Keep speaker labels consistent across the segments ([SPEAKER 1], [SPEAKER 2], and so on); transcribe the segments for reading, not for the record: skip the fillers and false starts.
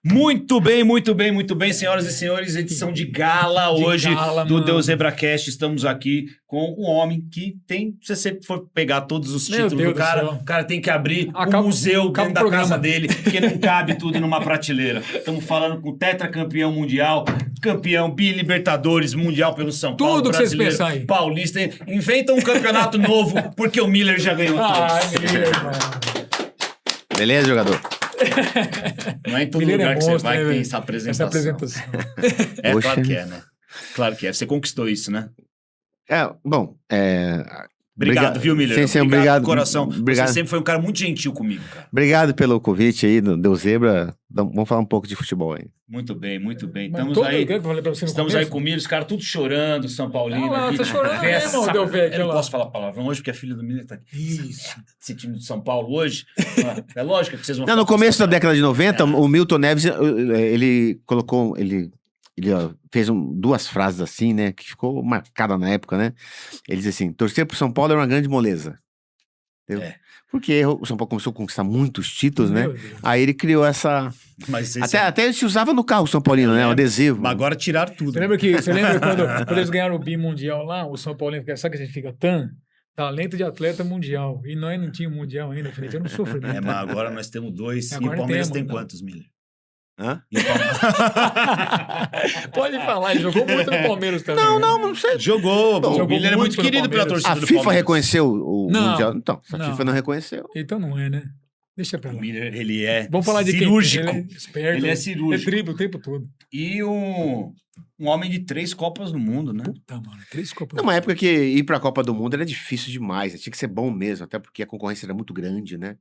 [SPEAKER 1] Muito bem, muito bem, muito bem, senhoras e senhores, edição de gala hoje do Deus Zebracast. Estamos aqui com um homem que tem, se você for pegar todos os títulos do cara, o cara tem que abrir um museu dentro da casa dele, porque não cabe tudo numa prateleira. Estamos falando com tetracampeão mundial, campeão bi-libertadores mundial pelo São Paulo,
[SPEAKER 2] tudo que vocês pensam aí.
[SPEAKER 1] Paulista, inventa um campeonato novo, porque o Miller já ganhou todos.
[SPEAKER 2] Miller, mano.
[SPEAKER 3] Beleza, jogador?
[SPEAKER 1] Não é em todo lugar que você vai que tem essa apresentação. É,
[SPEAKER 3] Poxa.
[SPEAKER 1] claro que é, né? Claro que é. Você conquistou isso, né? Obrigado, viu, Miller?
[SPEAKER 3] Sim, obrigado.
[SPEAKER 1] De coração.
[SPEAKER 3] Obrigado.
[SPEAKER 1] Você sempre foi um cara muito gentil comigo, cara.
[SPEAKER 3] Obrigado pelo convite aí, Deus Zebra. Vamos falar um pouco de futebol aí.
[SPEAKER 1] Muito bem, muito bem.
[SPEAKER 2] Mas
[SPEAKER 1] Estamos
[SPEAKER 2] todo
[SPEAKER 1] aí.
[SPEAKER 2] eu falei pra você no
[SPEAKER 1] Estamos
[SPEAKER 2] começo.
[SPEAKER 1] aí com o Miller, os caras tudo chorando, São Paulino.
[SPEAKER 2] Olha lá,
[SPEAKER 1] aqui.
[SPEAKER 2] tá chorando
[SPEAKER 1] Essa-
[SPEAKER 2] mesmo, deu ver aqui,
[SPEAKER 1] Eu não
[SPEAKER 2] lá.
[SPEAKER 1] posso falar palavrão hoje, porque a filha do Miller tá aqui.
[SPEAKER 2] Isso.
[SPEAKER 1] Esse time do São Paulo hoje. É lógico que vocês vão
[SPEAKER 3] Não, no
[SPEAKER 1] falar
[SPEAKER 3] começo da
[SPEAKER 1] disso.
[SPEAKER 3] década de 90, o Milton Neves, ele colocou, ele fez duas frases assim, né, que ficou marcada na época, né? Ele diz assim, torcer pro São Paulo é uma grande moleza. Entendeu?
[SPEAKER 1] É.
[SPEAKER 3] Porque o São Paulo começou a conquistar muitos títulos, né?
[SPEAKER 2] Meu Deus.
[SPEAKER 3] Aí ele criou essa...
[SPEAKER 1] Mas esse-
[SPEAKER 3] Até se usava no carro São Paulino, né? O adesivo.
[SPEAKER 1] Mas agora tiraram tudo.
[SPEAKER 2] Você lembra quando eles ganharam o bimundial lá, o São Paulo, sabe que a gente fica talento de atleta mundial. E nós não tínhamos mundial ainda. Eu falei, eu não sofro.
[SPEAKER 1] É, mas agora nós temos dois.
[SPEAKER 2] Agora
[SPEAKER 1] e o Palmeiras
[SPEAKER 2] temos,
[SPEAKER 1] tem
[SPEAKER 2] não.
[SPEAKER 1] quantos, Miller?
[SPEAKER 3] Hã?
[SPEAKER 1] E o Palmeiras...
[SPEAKER 2] Pode falar, ele jogou muito no Palmeiras também.
[SPEAKER 3] Não sei.
[SPEAKER 1] Jogou. O
[SPEAKER 2] Jogou
[SPEAKER 1] Miller é muito
[SPEAKER 2] muito pelo
[SPEAKER 1] querido pela
[SPEAKER 2] Palmeiras.
[SPEAKER 1] torcida
[SPEAKER 3] A
[SPEAKER 1] do
[SPEAKER 3] FIFA
[SPEAKER 1] Palmeiras.
[SPEAKER 3] reconheceu o
[SPEAKER 2] Não,
[SPEAKER 3] Mundial? Então, se a
[SPEAKER 2] não.
[SPEAKER 3] FIFA não reconheceu...
[SPEAKER 2] Então não é, né? Deixa pra
[SPEAKER 1] O
[SPEAKER 2] lá.
[SPEAKER 1] Miller, ele é
[SPEAKER 2] Vamos falar de
[SPEAKER 1] cirúrgico.
[SPEAKER 2] quem? Ele é esperto.
[SPEAKER 1] Ele é cirúrgico.
[SPEAKER 2] É dribla o tempo todo.
[SPEAKER 1] E um homem de 3 Copas do Mundo, né?
[SPEAKER 2] Puta, mano. 3 copas.
[SPEAKER 3] Numa época que ir pra Copa do Mundo era difícil demais, tinha que ser bom mesmo, até porque a concorrência era muito grande, né?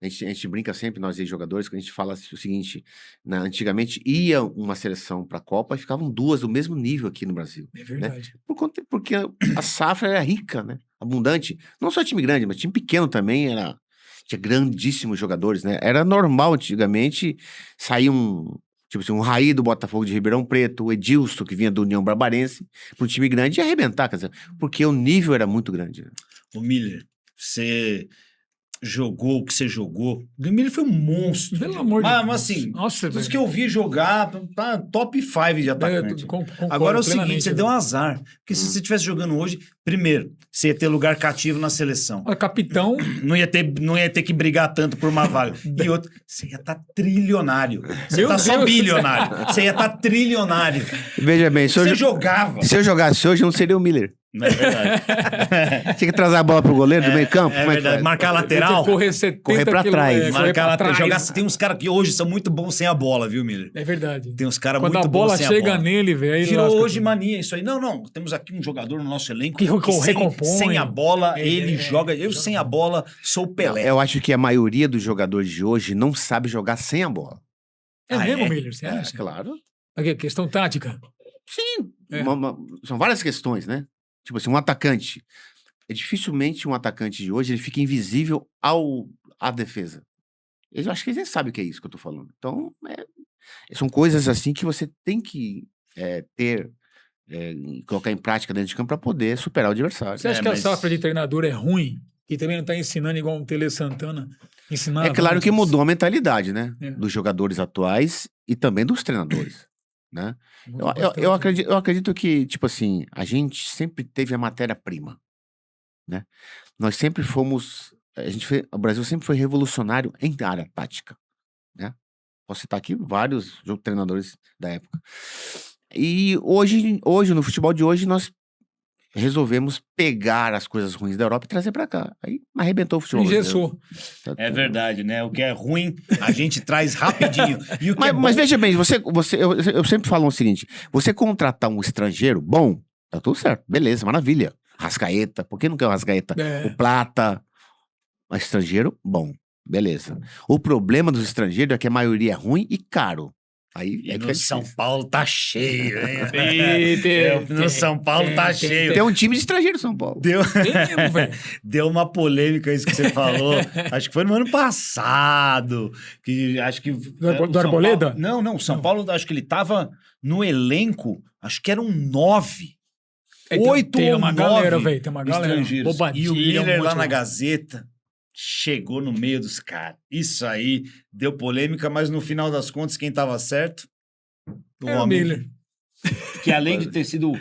[SPEAKER 3] A gente brinca sempre, nós aí jogadores, que a gente fala o seguinte, antigamente ia uma seleção pra Copa e ficavam duas do mesmo nível aqui no Brasil.
[SPEAKER 2] É verdade.
[SPEAKER 3] Porque a safra era rica, né? Abundante. Não só time grande, mas time pequeno também tinha grandíssimos jogadores, né? Era normal antigamente sair tipo assim, um Raí do Botafogo de Ribeirão Preto, o Edilson, que vinha do União Barbarense, para um time grande e arrebentar, quer dizer, porque o nível era muito grande. Né?
[SPEAKER 1] O Miller, você jogou o que você jogou. O Miller foi um monstro.
[SPEAKER 2] Pelo amor de
[SPEAKER 1] mas,
[SPEAKER 2] Deus.
[SPEAKER 1] Mas assim,
[SPEAKER 2] Nossa,
[SPEAKER 1] dos
[SPEAKER 2] velho.
[SPEAKER 1] que eu vi jogar, tá top 5 de atacante.
[SPEAKER 2] Concordo
[SPEAKER 1] Agora é o
[SPEAKER 2] plenamente,
[SPEAKER 1] seguinte, você
[SPEAKER 2] velho.
[SPEAKER 1] deu um azar. Porque se você estivesse jogando hoje, primeiro, você ia ter lugar cativo na seleção.
[SPEAKER 2] Olha, capitão,
[SPEAKER 1] Não ia ter que brigar tanto por uma vaga. E outro, você ia estar trilionário. Você
[SPEAKER 2] Meu
[SPEAKER 1] tá só
[SPEAKER 2] Deus.
[SPEAKER 1] bilionário. Você ia estar trilionário.
[SPEAKER 3] Veja bem,
[SPEAKER 1] Você jogava.
[SPEAKER 3] se eu jogasse hoje, eu não seria o Miller.
[SPEAKER 1] Não é verdade.
[SPEAKER 3] Tinha que trazer a bola pro goleiro do meio campo.
[SPEAKER 1] É
[SPEAKER 3] como é que
[SPEAKER 1] verdade.
[SPEAKER 3] faz?
[SPEAKER 1] Marcar a lateral.
[SPEAKER 2] correr 70
[SPEAKER 3] Correr pra trás.
[SPEAKER 2] correr
[SPEAKER 1] Marcar
[SPEAKER 2] pra
[SPEAKER 1] lateral.
[SPEAKER 2] trás.
[SPEAKER 1] Tem uns caras que hoje são muito bons sem a bola, viu, Miller?
[SPEAKER 2] É verdade.
[SPEAKER 1] Tem uns caras
[SPEAKER 2] Quando
[SPEAKER 1] muito
[SPEAKER 2] a bola
[SPEAKER 1] bons sem a
[SPEAKER 2] chega
[SPEAKER 1] bola.
[SPEAKER 2] nele, velho, aí
[SPEAKER 1] Virou
[SPEAKER 2] lasca
[SPEAKER 1] hoje
[SPEAKER 2] tudo.
[SPEAKER 1] mania isso aí. Não. Temos aqui um jogador no nosso elenco
[SPEAKER 2] Que
[SPEAKER 1] sem,
[SPEAKER 2] recompõe.
[SPEAKER 1] sem a bola, ele
[SPEAKER 2] É,
[SPEAKER 1] joga. Eu sem a bola sou o Pelé.
[SPEAKER 3] Eu acho que a maioria dos jogadores de hoje não sabe jogar sem a bola.
[SPEAKER 2] É mesmo, Miller? Você acha?
[SPEAKER 3] Claro.
[SPEAKER 2] Aqui, questão tática.
[SPEAKER 3] Sim,
[SPEAKER 2] É.
[SPEAKER 3] são várias questões, né? Tipo assim, um atacante. Dificilmente um atacante de hoje ele fica invisível à defesa. Eu acho que eles nem sabem o que é isso que eu tô falando. Então, são coisas assim que você tem que colocar em prática dentro de campo para poder superar o adversário.
[SPEAKER 2] Você acha que a safra de treinador é ruim e também não está ensinando igual um Tele Santana ensinava?
[SPEAKER 3] É claro que
[SPEAKER 2] antes?
[SPEAKER 3] mudou a mentalidade, né?
[SPEAKER 2] É.
[SPEAKER 3] Dos jogadores atuais e também dos treinadores, né?
[SPEAKER 2] Mudou
[SPEAKER 3] Eu
[SPEAKER 2] bastante.
[SPEAKER 3] acredito que, tipo assim, a gente sempre teve a matéria-prima, né? Nós sempre fomos, o Brasil sempre foi revolucionário em área tática, né? Posso citar aqui vários treinadores da época. E hoje, no futebol de hoje, nós resolvemos pegar as coisas ruins da Europa e trazer pra cá. Aí arrebentou o futebol
[SPEAKER 2] Engessou.
[SPEAKER 3] brasileiro.
[SPEAKER 1] É verdade, né? O que é ruim, a gente traz rapidinho. E o que é bom,
[SPEAKER 3] Mas veja bem, eu sempre falo o seguinte: você contratar um estrangeiro bom, tá tudo certo, beleza, maravilha. Rascaeta, por que não quer o Rascaeta?
[SPEAKER 2] É.
[SPEAKER 3] O Plata, mas estrangeiro bom, beleza. O problema dos estrangeiros é que a maioria é ruim e caro. Aí
[SPEAKER 1] E
[SPEAKER 3] fica
[SPEAKER 1] no São
[SPEAKER 3] difícil.
[SPEAKER 1] Paulo tá cheio, hein? No
[SPEAKER 2] tem,
[SPEAKER 1] São Paulo tá cheio.
[SPEAKER 3] Tem um time de estrangeiro em São Paulo.
[SPEAKER 1] Deu,
[SPEAKER 2] Tem mesmo, velho.
[SPEAKER 1] deu uma polêmica isso que você falou. Acho que foi no ano passado. Que acho que.
[SPEAKER 2] Do
[SPEAKER 1] São
[SPEAKER 2] Arboleda?
[SPEAKER 1] Paulo, não. São Paulo, acho que ele tava no elenco, acho que eram 9.
[SPEAKER 2] É, tem
[SPEAKER 1] 8
[SPEAKER 2] uma
[SPEAKER 1] ou
[SPEAKER 2] galera,
[SPEAKER 1] 9
[SPEAKER 2] velho. Tem uma galera.
[SPEAKER 1] estrangeiros.
[SPEAKER 2] Bobadilha,
[SPEAKER 1] E o Miller
[SPEAKER 2] um
[SPEAKER 1] lá
[SPEAKER 2] monte
[SPEAKER 1] na
[SPEAKER 2] lá.
[SPEAKER 1] Gazeta. chegou no meio dos caras. Isso aí deu polêmica, mas no final das contas, quem tava certo? O homem.
[SPEAKER 2] Miller.
[SPEAKER 1] Que além de ter sido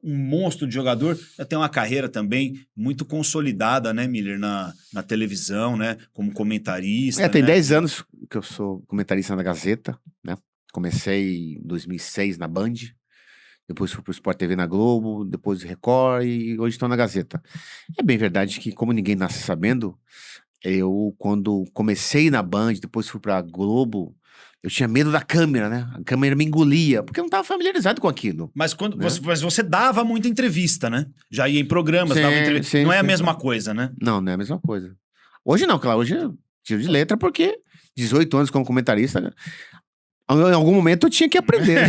[SPEAKER 1] um monstro de jogador, já tem uma carreira também muito consolidada, né, Miller, na televisão, né, como comentarista.
[SPEAKER 3] Tem
[SPEAKER 1] né?
[SPEAKER 3] 10 anos que eu sou comentarista na Gazeta, né? Comecei em 2006 na Band, depois fui pro Sport TV na Globo, depois Record e hoje estou na Gazeta. É bem verdade que, como ninguém nasce sabendo, eu, quando comecei na Band, depois fui pra Globo, eu tinha medo da câmera, né? A câmera me engolia, porque eu não estava familiarizado com aquilo.
[SPEAKER 1] Mas, quando
[SPEAKER 3] né?
[SPEAKER 1] você dava muita entrevista, né? Já ia em programas,
[SPEAKER 3] Sim,
[SPEAKER 1] dava entrevista.
[SPEAKER 3] sim,
[SPEAKER 1] não é a
[SPEAKER 3] sim.
[SPEAKER 1] mesma coisa, né?
[SPEAKER 3] Não, não é a mesma coisa. Hoje não, claro, hoje eu tiro de letra porque 18 anos como comentarista, né? Em algum momento eu tinha que aprender.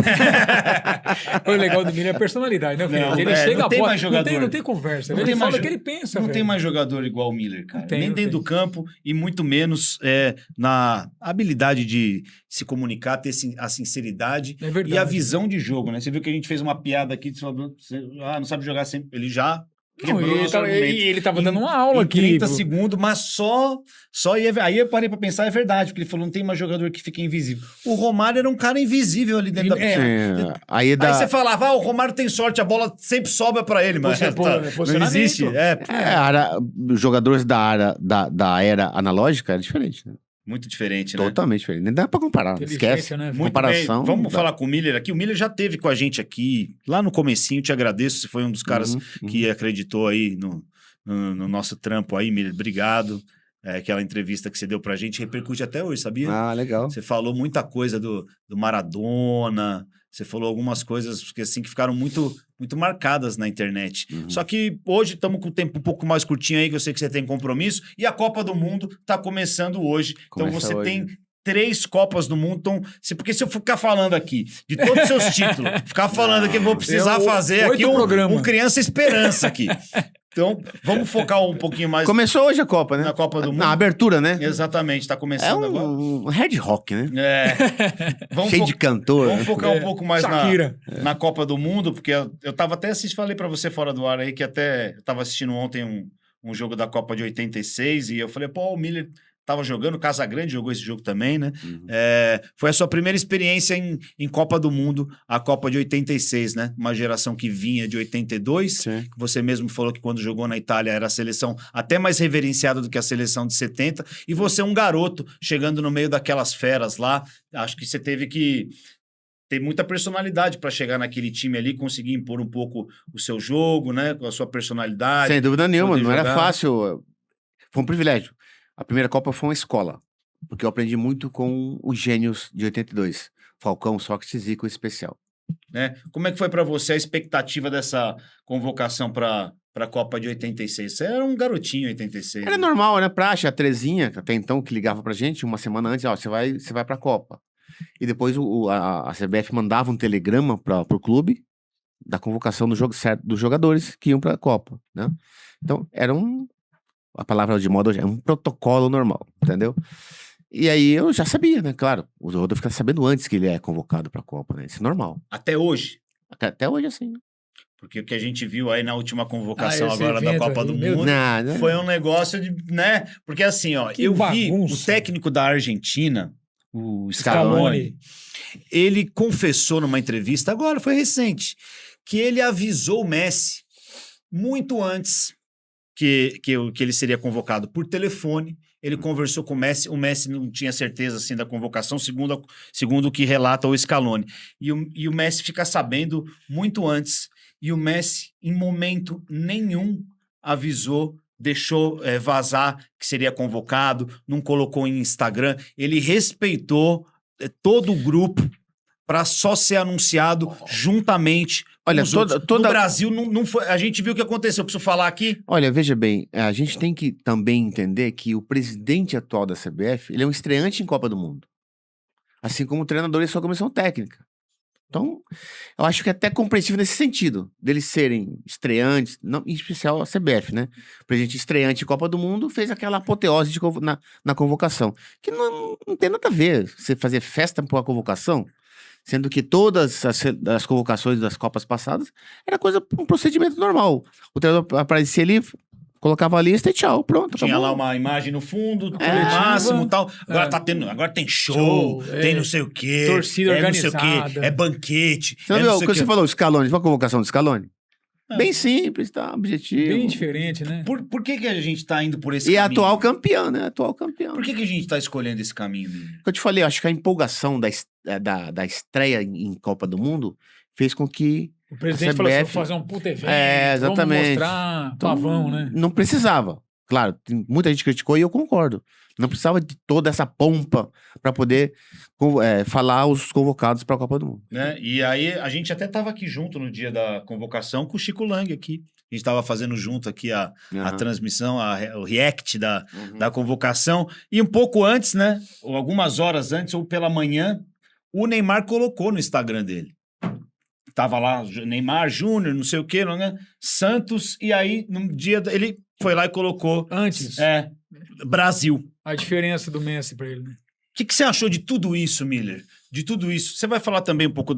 [SPEAKER 2] O legal do Miller é a personalidade, né, filho?
[SPEAKER 1] Não,
[SPEAKER 2] Ele chega
[SPEAKER 1] não
[SPEAKER 2] a
[SPEAKER 1] tem
[SPEAKER 2] bola,
[SPEAKER 1] mais jogador.
[SPEAKER 2] não tem conversa.
[SPEAKER 1] Não
[SPEAKER 2] Ele
[SPEAKER 1] tem
[SPEAKER 2] fala
[SPEAKER 1] mais
[SPEAKER 2] o que ele pensa,
[SPEAKER 1] Não
[SPEAKER 2] velho.
[SPEAKER 1] tem mais jogador igual o Miller, cara. Nem
[SPEAKER 2] não
[SPEAKER 1] dentro
[SPEAKER 2] tem.
[SPEAKER 1] do campo e muito menos na habilidade de se comunicar, ter a sinceridade
[SPEAKER 2] É verdade.
[SPEAKER 1] e a visão de jogo, né? Você viu que a gente fez uma piada aqui, você não sabe jogar sempre. Ele já
[SPEAKER 2] Não,
[SPEAKER 1] quebrou os argumentos.
[SPEAKER 2] ele tava dando uma aula
[SPEAKER 1] em
[SPEAKER 2] aqui.
[SPEAKER 1] 30 segundos, mas só ia... Aí eu parei pra pensar, é verdade, porque ele falou, não tem mais jogador que fica invisível. O Romário era um cara invisível ali dentro da piscina.
[SPEAKER 3] Aí
[SPEAKER 1] Aí você falava, o Romário tem sorte, a bola sempre sobra pra ele, mas não existe.
[SPEAKER 3] Os jogadores da era analógica era diferente, né?
[SPEAKER 1] Muito diferente, né?
[SPEAKER 3] Totalmente diferente. Nem dá pra comparar, esquece.
[SPEAKER 2] Né?
[SPEAKER 1] Muito
[SPEAKER 3] comparação.
[SPEAKER 1] bem. Vamos falar com o Miller aqui. O Miller já teve com a gente aqui, lá no comecinho, te agradeço, você foi um dos caras que acreditou aí no nosso trampo aí, Miller, obrigado. Aquela entrevista que você deu pra gente repercute até hoje, sabia?
[SPEAKER 3] Ah, legal.
[SPEAKER 1] Você falou muita coisa do Maradona, você falou algumas coisas que, assim, que ficaram muito, muito marcadas na internet. Só que hoje estamos com o tempo um pouco mais curtinho aí, que eu sei que você tem compromisso, e a Copa do Mundo está começando hoje. Então você tem 3 Copas do Mundo. Então, porque se eu ficar falando aqui de todos os seus títulos, ficar falando aqui, eu vou precisar fazer aqui um Criança Esperança aqui. Então, vamos focar um pouquinho mais...
[SPEAKER 3] Começou hoje a Copa, né?
[SPEAKER 1] Na Copa do Mundo.
[SPEAKER 3] Na abertura, né?
[SPEAKER 1] Exatamente, tá começando agora.
[SPEAKER 3] Um hard rock, né?
[SPEAKER 1] Cheio
[SPEAKER 3] de cantor.
[SPEAKER 1] Vamos focar um pouco mais na Copa do Mundo, porque eu tava até assistindo, falei pra você fora do ar aí, que até eu tava assistindo ontem um jogo da Copa de 86, e eu falei, o Miller... Tava jogando, Casagrande jogou esse jogo também, né? Foi a sua primeira experiência em Copa do Mundo, a Copa de 86, né? Uma geração que vinha de 82.
[SPEAKER 3] Sim.
[SPEAKER 1] Você mesmo falou que quando jogou na Itália era a seleção até mais reverenciada do que a seleção de 70. E você, um garoto, chegando no meio daquelas feras lá, acho que você teve que ter muita personalidade para chegar naquele time ali, conseguir impor um pouco o seu jogo, né? Com a sua personalidade.
[SPEAKER 3] Sem dúvida nenhuma, não
[SPEAKER 1] jogar.
[SPEAKER 3] Era fácil. Foi um privilégio. A primeira Copa foi uma escola, porque eu aprendi muito com os gênios de 82. Falcão, Sócrates e Zico especial.
[SPEAKER 1] Como é que foi para você a expectativa dessa convocação para a Copa de 86? Você era um garotinho em 86.
[SPEAKER 3] Era normal, né? Praxe, a Trezinha, até então, que ligava pra gente uma semana antes, você vai pra Copa. E depois a CBF mandava um telegrama pro clube da convocação do jogo certo dos jogadores que iam pra Copa, né? Então, era a palavra de moda hoje é um protocolo normal, entendeu? E aí eu já sabia, né? Claro, o Rodolfo fica sabendo antes que ele é convocado pra Copa, né? Isso é normal.
[SPEAKER 1] Até hoje?
[SPEAKER 3] Até hoje, assim.
[SPEAKER 1] Porque o que a gente viu aí na última convocação agora da Copa do Mundo foi um negócio de, né? Porque assim, eu vi o técnico da Argentina, o Scaloni, ele confessou numa entrevista, agora foi recente, que ele avisou o Messi muito antes que ele seria convocado por telefone. Ele conversou com o Messi não tinha certeza assim, da convocação, segundo o que relata o Scaloni. E o Messi fica sabendo muito antes. E o Messi, em momento nenhum, avisou, deixou vazar que seria convocado, não colocou em Instagram. Ele respeitou todo o grupo para só ser anunciado juntamente.
[SPEAKER 3] Olha,
[SPEAKER 1] no Brasil não foi. A gente viu o que aconteceu. Eu preciso falar aqui.
[SPEAKER 3] Olha, veja bem, a gente tem que também entender que o presidente atual da CBF, ele é um estreante em Copa do Mundo. Assim como o treinador e sua comissão técnica. Então, eu acho que é até compreensível nesse sentido, deles serem estreantes, não, em especial a CBF, né? O presidente estreante em Copa do Mundo fez aquela apoteose na convocação. Que não tem nada a ver você fazer festa por uma convocação, sendo que todas as convocações das Copas passadas era um procedimento normal. O treinador aparecia ali, Colocava a lista e tchau, pronto.
[SPEAKER 1] Tinha
[SPEAKER 3] acabou.
[SPEAKER 1] lá uma imagem no fundo, máximo e tal. Agora tem show, tem não sei o quê.
[SPEAKER 2] Torcida
[SPEAKER 1] organizada.
[SPEAKER 2] organizada.
[SPEAKER 1] Não sei o quê, é banquete.
[SPEAKER 3] Você viu o que você falou, Scaloni? Viu a convocação do Scaloni? Bem simples, tá? Objetivo.
[SPEAKER 2] Bem diferente, né?
[SPEAKER 1] Por que a gente tá indo por esse
[SPEAKER 3] E
[SPEAKER 1] caminho?
[SPEAKER 3] é atual campeão, né? Atual campeão.
[SPEAKER 1] Por que a gente tá escolhendo esse caminho, Miller?
[SPEAKER 3] Eu te falei, acho que a empolgação da estreia em Copa do Mundo fez com que
[SPEAKER 2] o presidente falou assim, vou fazer um puta evento,
[SPEAKER 3] exatamente.
[SPEAKER 2] Vamos mostrar pavão, né?
[SPEAKER 3] Não precisava. Claro, muita gente criticou e eu concordo. Não precisava de toda essa pompa para poder falar os convocados para a Copa do Mundo.
[SPEAKER 1] Né? E aí, a gente até estava aqui junto no dia da convocação com o Chico Lang aqui. A gente estava fazendo junto aqui a transmissão, o react da convocação. E um pouco antes, né? Ou algumas horas antes, ou pela manhã, o Neymar colocou no Instagram dele. Tava lá, Neymar Júnior, não sei o quê, né? Santos, e aí, no dia, ele foi lá e colocou...
[SPEAKER 2] Antes.
[SPEAKER 1] Brasil.
[SPEAKER 2] A diferença do Messi para ele, né?
[SPEAKER 1] O que você achou de tudo isso, Miller? De tudo isso. Você vai falar também um pouco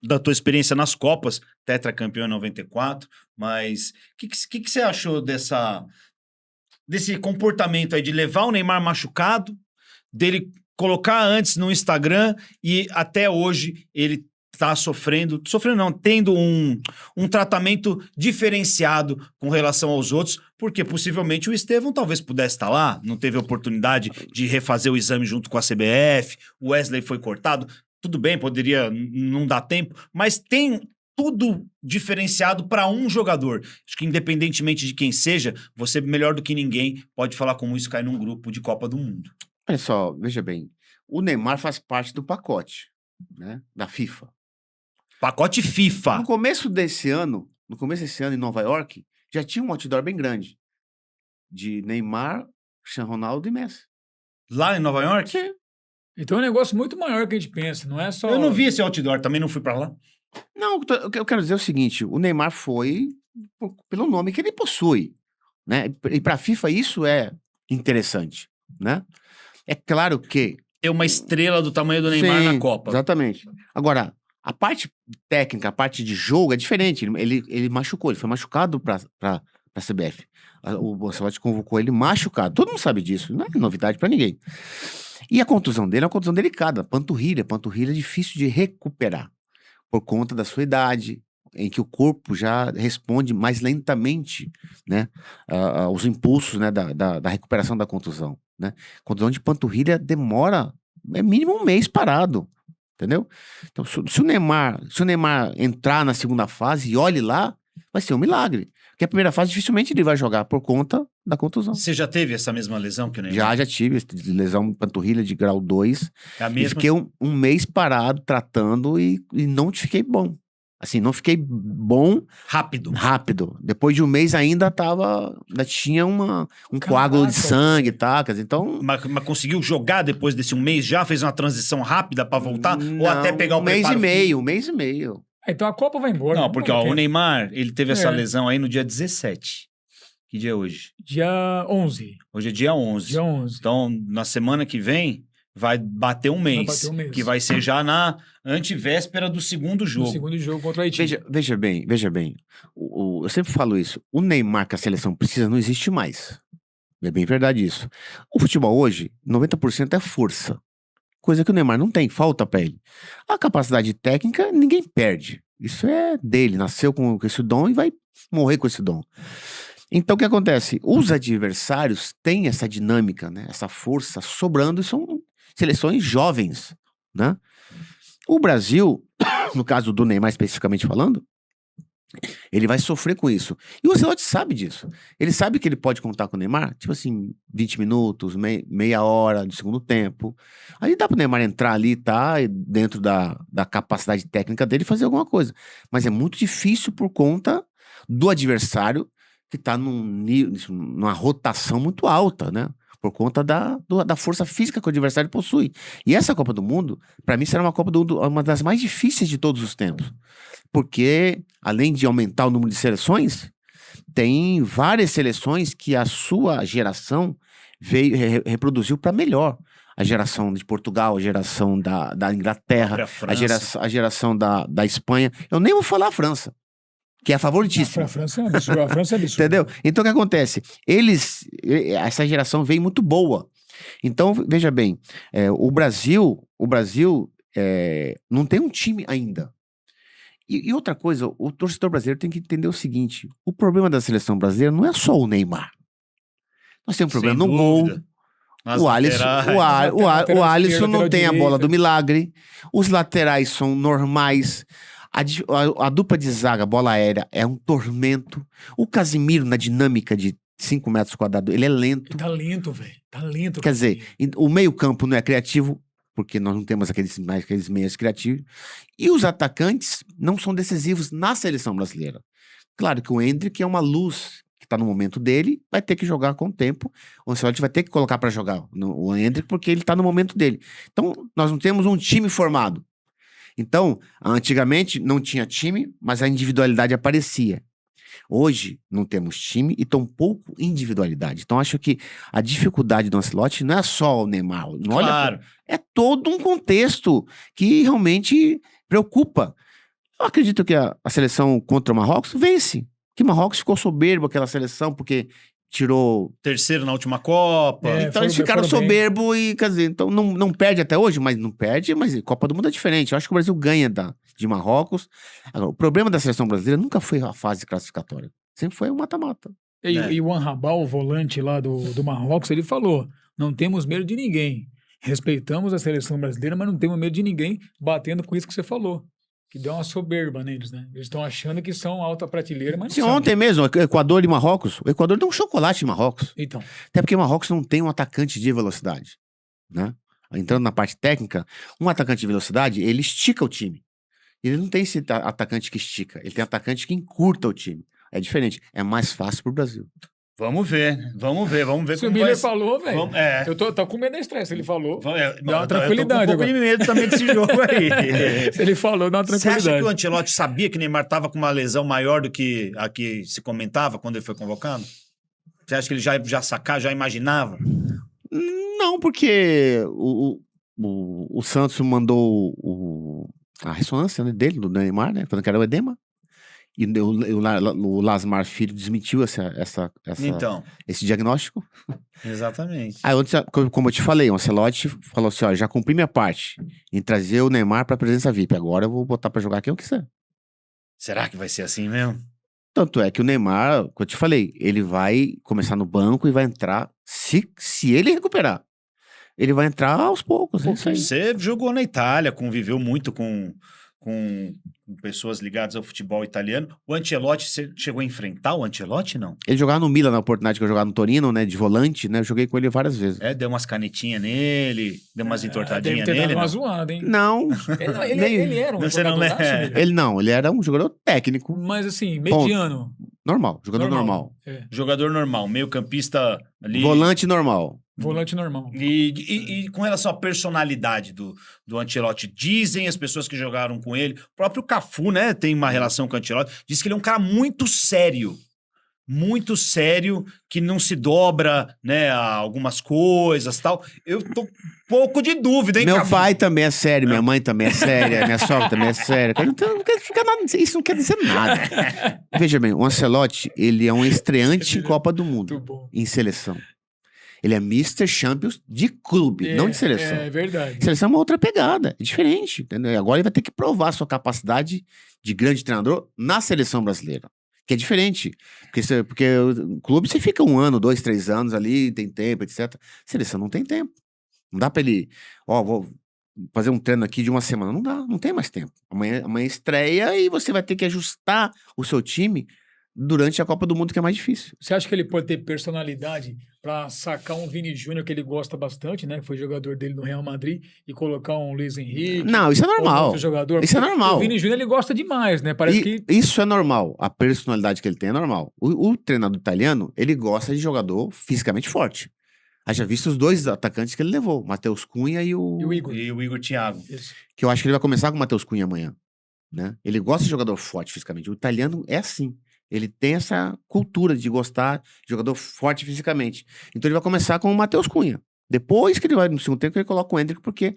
[SPEAKER 1] da tua experiência nas Copas, tetracampeão em 94, mas o que você achou desse comportamento aí de levar o Neymar machucado, dele colocar antes no Instagram e até hoje ele tá sofrendo não, tendo um tratamento diferenciado com relação aos outros, porque possivelmente o Estevão talvez pudesse estar lá, não teve oportunidade de refazer o exame junto com a CBF, o Wesley foi cortado, tudo bem, poderia não dar tempo, mas tem tudo diferenciado para um jogador. Acho que independentemente de quem seja, você melhor do que ninguém pode falar como isso cai num grupo de Copa do Mundo.
[SPEAKER 3] Olha só, veja bem, o Neymar faz parte do pacote, né, da FIFA.
[SPEAKER 1] Pacote FIFA.
[SPEAKER 3] No começo desse ano em Nova York, já tinha um outdoor bem grande de Neymar, Cristiano Ronaldo e Messi.
[SPEAKER 1] Lá em Nova York?
[SPEAKER 3] Sim.
[SPEAKER 2] Então é um negócio muito maior que a gente pensa, não é só...
[SPEAKER 1] Eu não vi esse outdoor, também não fui pra lá.
[SPEAKER 3] Não, eu quero dizer o seguinte, o Neymar foi pelo nome que ele possui, né? E pra FIFA isso é interessante, né? É claro que...
[SPEAKER 1] Ter uma estrela do tamanho do Neymar na Copa.
[SPEAKER 3] Exatamente. Agora, a parte técnica, a parte de jogo é diferente. Ele machucou, ele foi machucado pra CBF. O Ancelotti convocou ele machucado. Todo mundo sabe disso, não é novidade pra ninguém. E a contusão dele é uma contusão delicada. Panturrilha é difícil de recuperar. Por conta da sua idade, em que o corpo já responde mais lentamente, né, aos impulsos, né, da recuperação da contusão, né? Contusão de panturrilha demora, mínimo um mês parado. Entendeu? Então, se o Neymar entrar na segunda fase e olhe lá, vai ser um milagre. Porque a primeira fase dificilmente ele vai jogar por conta da contusão.
[SPEAKER 1] Você já teve essa mesma lesão que o Neymar?
[SPEAKER 3] Já tive lesão panturrilha de grau 2.
[SPEAKER 1] É a mesma?
[SPEAKER 3] E fiquei um mês parado, tratando e não fiquei bom. Assim, não fiquei bom... Rápido. Depois de um mês ainda tinha um coágulo de sangue, tacas, então...
[SPEAKER 1] Mas conseguiu jogar depois desse um mês já? Fez uma transição rápida pra voltar?
[SPEAKER 3] Não,
[SPEAKER 1] ou até pegar o preparo?
[SPEAKER 3] Um mês e meio.
[SPEAKER 2] Então a Copa vai embora.
[SPEAKER 1] Não, porque o Neymar, ele teve essa lesão aí no dia 17. Que dia é hoje?
[SPEAKER 2] Dia 11.
[SPEAKER 1] Hoje é dia 11.
[SPEAKER 2] Dia 11.
[SPEAKER 1] Então, na semana que vem... vai bater um mês, que vai ser já na antevéspera do segundo jogo.
[SPEAKER 2] Do segundo jogo contra o Haiti.
[SPEAKER 3] Veja bem, eu sempre falo isso, o Neymar que a seleção precisa não existe mais. É bem verdade isso. O futebol hoje, 90% é força, coisa que o Neymar não tem, falta pra ele. A capacidade técnica, ninguém perde. Isso é dele, nasceu com esse dom e vai morrer com esse dom. Então, o que acontece? Os adversários têm essa dinâmica, né? Essa força sobrando e são seleções jovens, né? O Brasil, no caso do Neymar especificamente falando, ele vai sofrer com isso. E o Ancelotti sabe disso. Ele sabe que ele pode contar com o Neymar, tipo assim, 20 minutos, meia hora do segundo tempo. Aí dá pro Neymar entrar ali, tá? Dentro da capacidade técnica dele fazer alguma coisa. Mas é muito difícil por conta do adversário que tá numa rotação muito alta, né? Por conta da força física que o adversário possui. E essa Copa do Mundo, para mim, será uma Copa do Mundo, uma das mais difíceis de todos os tempos. Porque, além de aumentar o número de seleções, tem várias seleções que a sua geração reproduziu para melhor. A geração de Portugal, a geração da Inglaterra, a geração da Espanha. Eu nem vou falar a França. que é favoritíssimo.
[SPEAKER 2] A França é absurdo. A França é absurdo.
[SPEAKER 3] Entendeu? Então o que acontece? Essa geração veio muito boa. Então, veja bem, o Brasil não tem um time ainda. E outra coisa, o torcedor brasileiro tem que entender o seguinte: o problema da seleção brasileira não é só o Neymar. Nós temos um problema no gol. O Alisson não tem a bola do milagre. Os laterais são normais. A dupla de zaga, bola aérea, é um tormento. O Casimiro, na dinâmica de 5 metros quadrados, ele é lento.
[SPEAKER 2] Tá lento, velho. Tá lento.
[SPEAKER 3] Quer dizer, o meio-campo não é criativo, porque nós não temos aqueles meias criativos. E os atacantes não são decisivos na seleção brasileira. Claro que o Endrick é uma luz que está no momento dele, vai ter que jogar com o tempo. O Ancelotti vai ter que colocar para jogar o Endrick, porque ele está no momento dele. Então, nós não temos um time formado. Então, antigamente não tinha time, mas a individualidade aparecia. Hoje não temos time e tampouco individualidade. Então, acho que a dificuldade do Ancelotti não é só o Neymar. Não
[SPEAKER 1] Claro.
[SPEAKER 3] é todo um contexto que realmente preocupa. Eu acredito que a seleção contra o Marrocos vence. Que Marrocos ficou soberbo aquela seleção, porque tirou...
[SPEAKER 1] Terceiro na última Copa.
[SPEAKER 3] Então eles ficaram soberbos e, quer dizer, então não perde até hoje, mas não perde, mas Copa do Mundo é diferente. Eu acho que o Brasil ganha de Marrocos. Agora, o problema da seleção brasileira nunca foi a fase classificatória. Sempre foi o mata-mata.
[SPEAKER 2] E o Anrabal, o volante lá do Marrocos, ele falou: não temos medo de ninguém. Respeitamos a seleção brasileira, mas não temos medo de ninguém, batendo com isso que você falou. Que deu uma soberba neles, né? Eles estão achando que são alta prateleira, mas não são.
[SPEAKER 3] Ontem mesmo, Equador e Marrocos. O Equador deu um chocolate em Marrocos.
[SPEAKER 2] Então.
[SPEAKER 3] Até porque Marrocos não tem um atacante de velocidade, né? Entrando na parte técnica, um atacante de velocidade, ele estica o time. Ele não tem esse atacante que estica, ele tem atacante que encurta o time. É diferente, é mais fácil pro Brasil.
[SPEAKER 1] Vamos ver.
[SPEAKER 2] Se o Miller falou, velho. Eu tô com medo da estresse. Ele falou. Dá uma tranquilidade.
[SPEAKER 1] Eu tô com um pouco de medo também desse jogo aí.
[SPEAKER 2] Se ele falou, dá uma tranquilidade.
[SPEAKER 1] Você acha que o Ancelotti sabia que o Neymar tava com uma lesão maior do que a que se comentava quando ele foi convocado? Você acha que ele já imaginava?
[SPEAKER 3] Não, porque o Santos mandou a ressonância, né, dele, do Neymar, né? Falando que era o edema. E o Lasmar Filho desmentiu esse diagnóstico.
[SPEAKER 1] Exatamente.
[SPEAKER 3] Aí, como eu te falei, o Ancelotti falou assim: ó, já cumpri minha parte em trazer o Neymar pra presença VIP. Agora eu vou botar pra jogar quem eu quiser.
[SPEAKER 1] Será que vai ser assim mesmo?
[SPEAKER 3] Tanto é que o Neymar, como eu te falei, ele vai começar no banco e vai entrar, se ele recuperar, ele vai entrar aos poucos.
[SPEAKER 1] Você jogou na Itália, conviveu muito com pessoas ligadas ao futebol italiano. O Ancelotti, você chegou a enfrentar o Ancelotti, não?
[SPEAKER 3] Ele jogava no Milan, na oportunidade que eu jogava no Torino, né, de volante, né, eu joguei com ele várias vezes.
[SPEAKER 1] Deu umas canetinhas nele, deu umas entortadinhas
[SPEAKER 2] deve ter
[SPEAKER 1] nele,
[SPEAKER 2] dado uma zoada, hein?
[SPEAKER 3] Não.
[SPEAKER 2] Ele era um jogador
[SPEAKER 3] ele era um jogador técnico.
[SPEAKER 2] Mas assim, mediano.
[SPEAKER 3] Normal, jogador normal.
[SPEAKER 1] Jogador normal, meio campista ali.
[SPEAKER 3] Volante normal.
[SPEAKER 2] Volante normal.
[SPEAKER 1] E com relação à personalidade do Ancelotti, dizem as pessoas que jogaram com ele, o próprio Cafu, né, tem uma relação com o Ancelotti, diz que ele é um cara muito sério, que não se dobra, né, a algumas coisas e tal. Eu tô um pouco de dúvida, hein,
[SPEAKER 3] Meu
[SPEAKER 1] Cafu?
[SPEAKER 3] pai também é sério, minha mãe também é séria, minha sogra também é séria. Então, não quer ficar nada, isso não quer dizer nada. Veja bem, o Ancelotti, ele é um estreante em Copa do Mundo, em seleção. Ele é Mr. Champions de clube, não de seleção.
[SPEAKER 2] É verdade.
[SPEAKER 3] Seleção é uma outra pegada, é diferente. Entendeu? Agora ele vai ter que provar a sua capacidade de grande treinador na seleção brasileira. Que é diferente. Porque o clube você fica 1 ano, 2, 3 anos ali, tem tempo, etc. Seleção não tem tempo. Não dá pra ele, vou fazer um treino aqui de 1 semana. Não dá, não tem mais tempo. Amanhã estreia e você vai ter que ajustar o seu time durante a Copa do Mundo, que é mais difícil.
[SPEAKER 2] Você acha que ele pode ter personalidade para sacar um Vini Júnior, que ele gosta bastante, né? Que foi jogador dele no Real Madrid, e colocar um Luiz Henrique?
[SPEAKER 3] Não, isso é normal.
[SPEAKER 2] Outro jogador?
[SPEAKER 3] Isso é normal.
[SPEAKER 2] O Vini Júnior, ele gosta demais, né? Parece que...
[SPEAKER 3] Isso é normal. A personalidade que ele tem é normal. O treinador italiano, ele gosta de jogador fisicamente forte. Haja visto os 2 atacantes que ele levou, o Matheus Cunha e o
[SPEAKER 2] Igor.
[SPEAKER 1] E o Igor Thiago.
[SPEAKER 2] Isso.
[SPEAKER 3] Que eu acho que ele vai começar com o Matheus Cunha amanhã. Né? Ele gosta de jogador forte fisicamente. O italiano é assim. Ele tem essa cultura de gostar de jogador forte fisicamente. Então ele vai começar com o Matheus Cunha. Depois que ele vai no segundo tempo, ele coloca o Endrick, porque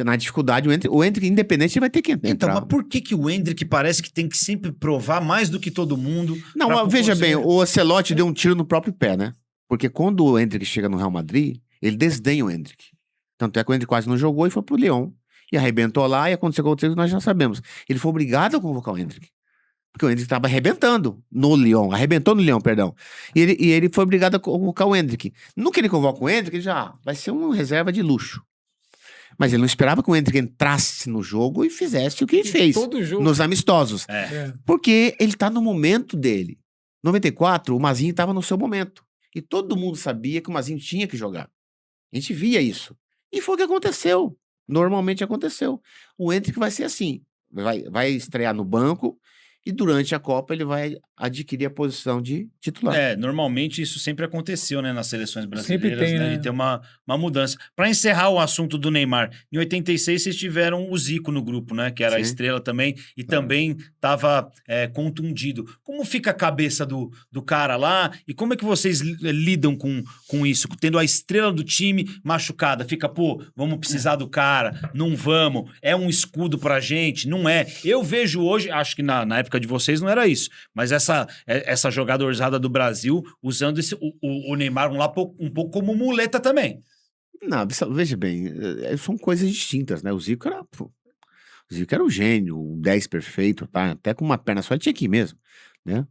[SPEAKER 3] Na dificuldade, o Endrick, independente, ele vai ter que entrar.
[SPEAKER 1] Então, mas por que o Endrick parece que tem que sempre provar mais do que todo mundo?
[SPEAKER 3] Não, mas veja bem, o Ancelotti deu um tiro no próprio pé, né? Porque quando o Endrick chega no Real Madrid, ele desdenha o Endrick. Tanto é que o Endrick quase não jogou e foi pro Lyon. E arrebentou lá e aconteceu o que nós já sabemos. Ele foi obrigado a convocar o Endrick. Porque o Endrick estava arrebentando no Lyon. Arrebentou no Lyon, perdão. E ele foi obrigado a convocar o Endrick. No que ele convoca o Endrick, ele já vai ser uma reserva de luxo. Mas ele não esperava que o Endrick entrasse no jogo e fizesse o que ele fez.
[SPEAKER 2] Todo jogo.
[SPEAKER 3] Nos amistosos.
[SPEAKER 2] É.
[SPEAKER 3] Porque ele tá no momento dele. 94, o Mazinho estava no seu momento. E todo mundo sabia que o Mazinho tinha que jogar. A gente via isso. E foi o que aconteceu. Normalmente aconteceu. O Endrick vai ser assim. Vai estrear no banco e durante a Copa ele vai adquirir a posição de titular.
[SPEAKER 1] Normalmente isso sempre aconteceu, né, nas seleções brasileiras,
[SPEAKER 2] Sempre tem, né?
[SPEAKER 1] De ter uma mudança. Para encerrar o assunto do Neymar, em 86 vocês tiveram o Zico no grupo, né, que era a estrela também, e também estava contundido. Como fica a cabeça do cara lá, e como é que vocês lidam com isso? Tendo a estrela do time machucada, fica, pô, vamos precisar do cara, não vamos, é um escudo pra gente, não é. Eu vejo hoje, acho que na época de vocês não era isso, mas essa jogadorzada do Brasil usando o Neymar um pouco como muleta também.
[SPEAKER 3] Não, veja bem, são coisas distintas, né? O Zico era um gênio, um 10 perfeito, tá? Até com uma perna só ele tinha que ir mesmo, né?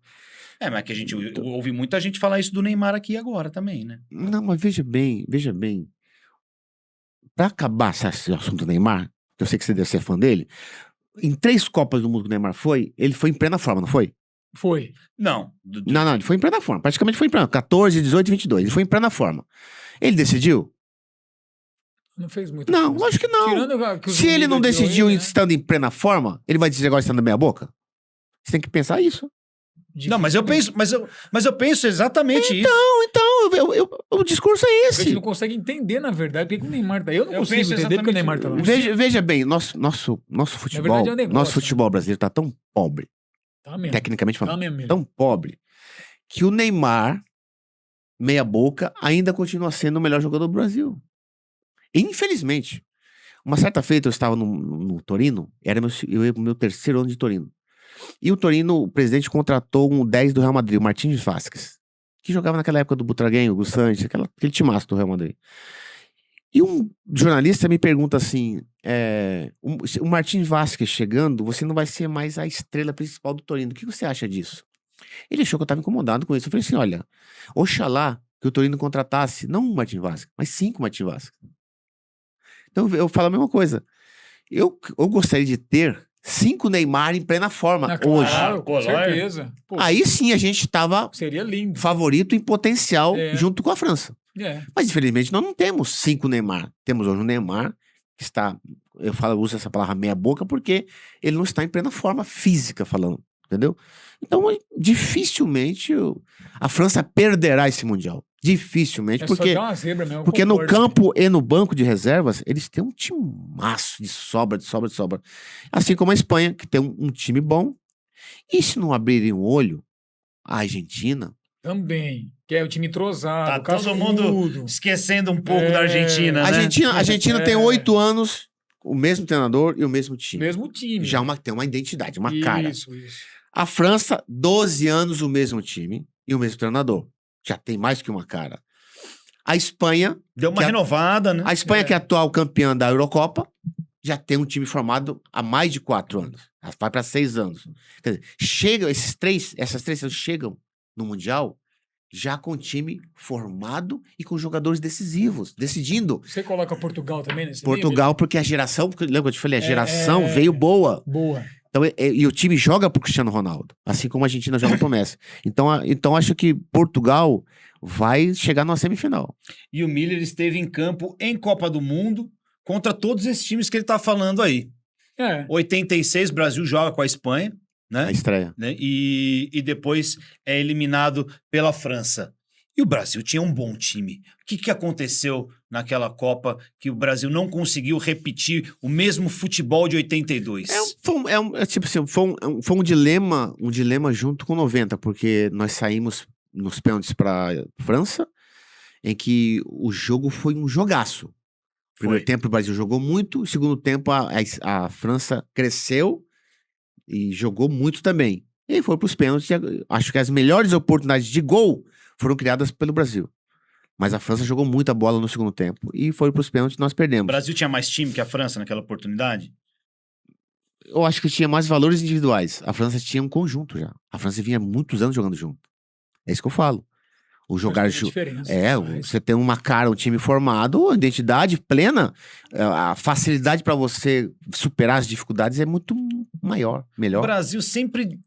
[SPEAKER 1] Mas que a gente ouve muita gente falar isso do Neymar aqui agora também, né?
[SPEAKER 3] Não, mas veja bem, pra acabar esse assunto do Neymar, que eu sei que você deve ser fã dele, em 3 Copas do Mundo que o Neymar ele foi em plena forma, não foi?
[SPEAKER 2] Foi.
[SPEAKER 1] Não.
[SPEAKER 3] Não, ele foi em plena forma. Praticamente foi em plena. 14, 18, 22. Ele foi em plena forma. Ele decidiu?
[SPEAKER 2] Não fez muito.
[SPEAKER 3] Não, lógico que não. Se ele não decidiu estando em plena forma, ele vai decidir agora estando na meia boca? Você tem que pensar isso.
[SPEAKER 1] Não, mas eu penso exatamente isso.
[SPEAKER 3] Então, o discurso é
[SPEAKER 2] A
[SPEAKER 3] esse.
[SPEAKER 2] gente não consegue entender, na verdade, porque o Neymar tá. Eu não consigo
[SPEAKER 1] penso
[SPEAKER 2] entender porque o Neymar tá lá.
[SPEAKER 3] Veja bem, nosso futebol,
[SPEAKER 2] verdade, é um negócio,
[SPEAKER 3] nosso futebol brasileiro tá tão pobre,
[SPEAKER 2] Tá mesmo.
[SPEAKER 3] tecnicamente falando,
[SPEAKER 2] Tá mesmo.
[SPEAKER 3] tão pobre, que o Neymar, meia boca, ainda continua sendo o melhor jogador do Brasil. Infelizmente. Uma certa feita eu estava no Torino, era meu 3º ano de Torino. E o Torino, o presidente contratou um 10 do Real Madrid, o Martins Vázquez, que jogava naquela época do Butragueño, o Gus Sanches, aquele timaço do Real Madrid. E um jornalista me pergunta assim, o Martins Vázquez chegando, você não vai ser mais a estrela principal do Torino, o que você acha disso? Ele achou que eu estava incomodado com isso. Eu falei assim, olha, oxalá que o Torino contratasse, não um Martins Vázquez, mas 5 Martins Vázquez. Então eu falo a mesma coisa. Eu gostaria de ter 5 Neymar em plena forma hoje.
[SPEAKER 2] Claro, com certeza. Pô,
[SPEAKER 3] aí sim a gente estava
[SPEAKER 2] seria lindo.
[SPEAKER 3] favorito em potencial junto com a França.
[SPEAKER 2] É.
[SPEAKER 3] Mas infelizmente nós não temos 5 Neymar. Temos hoje um Neymar que está, eu uso essa palavra meia boca porque ele não está em plena forma física falando, entendeu? Então dificilmente a França perderá esse Mundial. Dificilmente, porque
[SPEAKER 2] só dar uma zebra mesmo,
[SPEAKER 3] porque no campo e no banco de reservas, eles têm um timaço de sobra. Assim como a Espanha, que tem um time bom. E se não abrirem o olho, a Argentina...
[SPEAKER 2] Também, que é o time entrosado.
[SPEAKER 1] Tá todo mundo esquecendo um pouco da Argentina, né?
[SPEAKER 3] A Argentina tem 8 anos, o mesmo treinador e o mesmo time.
[SPEAKER 2] Mesmo time.
[SPEAKER 3] Já tem uma identidade, uma cara.
[SPEAKER 2] Isso.
[SPEAKER 3] A França, 12 anos o mesmo time e o mesmo treinador. Já tem mais que uma cara. A Espanha...
[SPEAKER 1] Deu uma renovada, né?
[SPEAKER 3] A Espanha, que é a atual campeã da Eurocopa, já tem um time formado há mais de 4 anos. Vai para 6 anos. Quer dizer, essas três chegam no Mundial já com o time formado e com jogadores decisivos, decidindo.
[SPEAKER 2] Você coloca Portugal também nesse
[SPEAKER 3] Portugal, porque a geração... Lembra que eu te falei? A geração veio boa.
[SPEAKER 2] Boa.
[SPEAKER 3] Então, e o time joga pro Cristiano Ronaldo, assim como a Argentina joga pro Messi. Então acho que Portugal vai chegar numa semifinal.
[SPEAKER 1] E o Miller esteve em campo em Copa do Mundo contra todos esses times que ele tá falando aí. 86, Brasil joga com a Espanha, né?
[SPEAKER 3] A estreia.
[SPEAKER 1] Né? E depois é eliminado pela França. E o Brasil tinha um bom time. O que aconteceu naquela Copa que o Brasil não conseguiu repetir o mesmo futebol de 82?
[SPEAKER 3] Foi um dilema junto com 90, porque nós saímos nos pênaltis para França, em que o jogo foi um jogaço. Primeiro tempo o Brasil jogou muito, segundo tempo a França cresceu e jogou muito também. E aí foi para os pênaltis. Acho que as melhores oportunidades de gol foram criadas pelo Brasil. Mas a França jogou muita bola no segundo tempo e foi para os pênaltis e nós perdemos.
[SPEAKER 1] O Brasil tinha mais time que a França naquela oportunidade?
[SPEAKER 3] Eu acho que tinha mais valores individuais. A França tinha um conjunto já. A França vinha muitos anos jogando junto. É isso que eu falo. O jogar junto. Você tem uma cara, um time formado, identidade plena, a facilidade para você superar as dificuldades é muito maior, melhor.
[SPEAKER 1] O Brasil sempre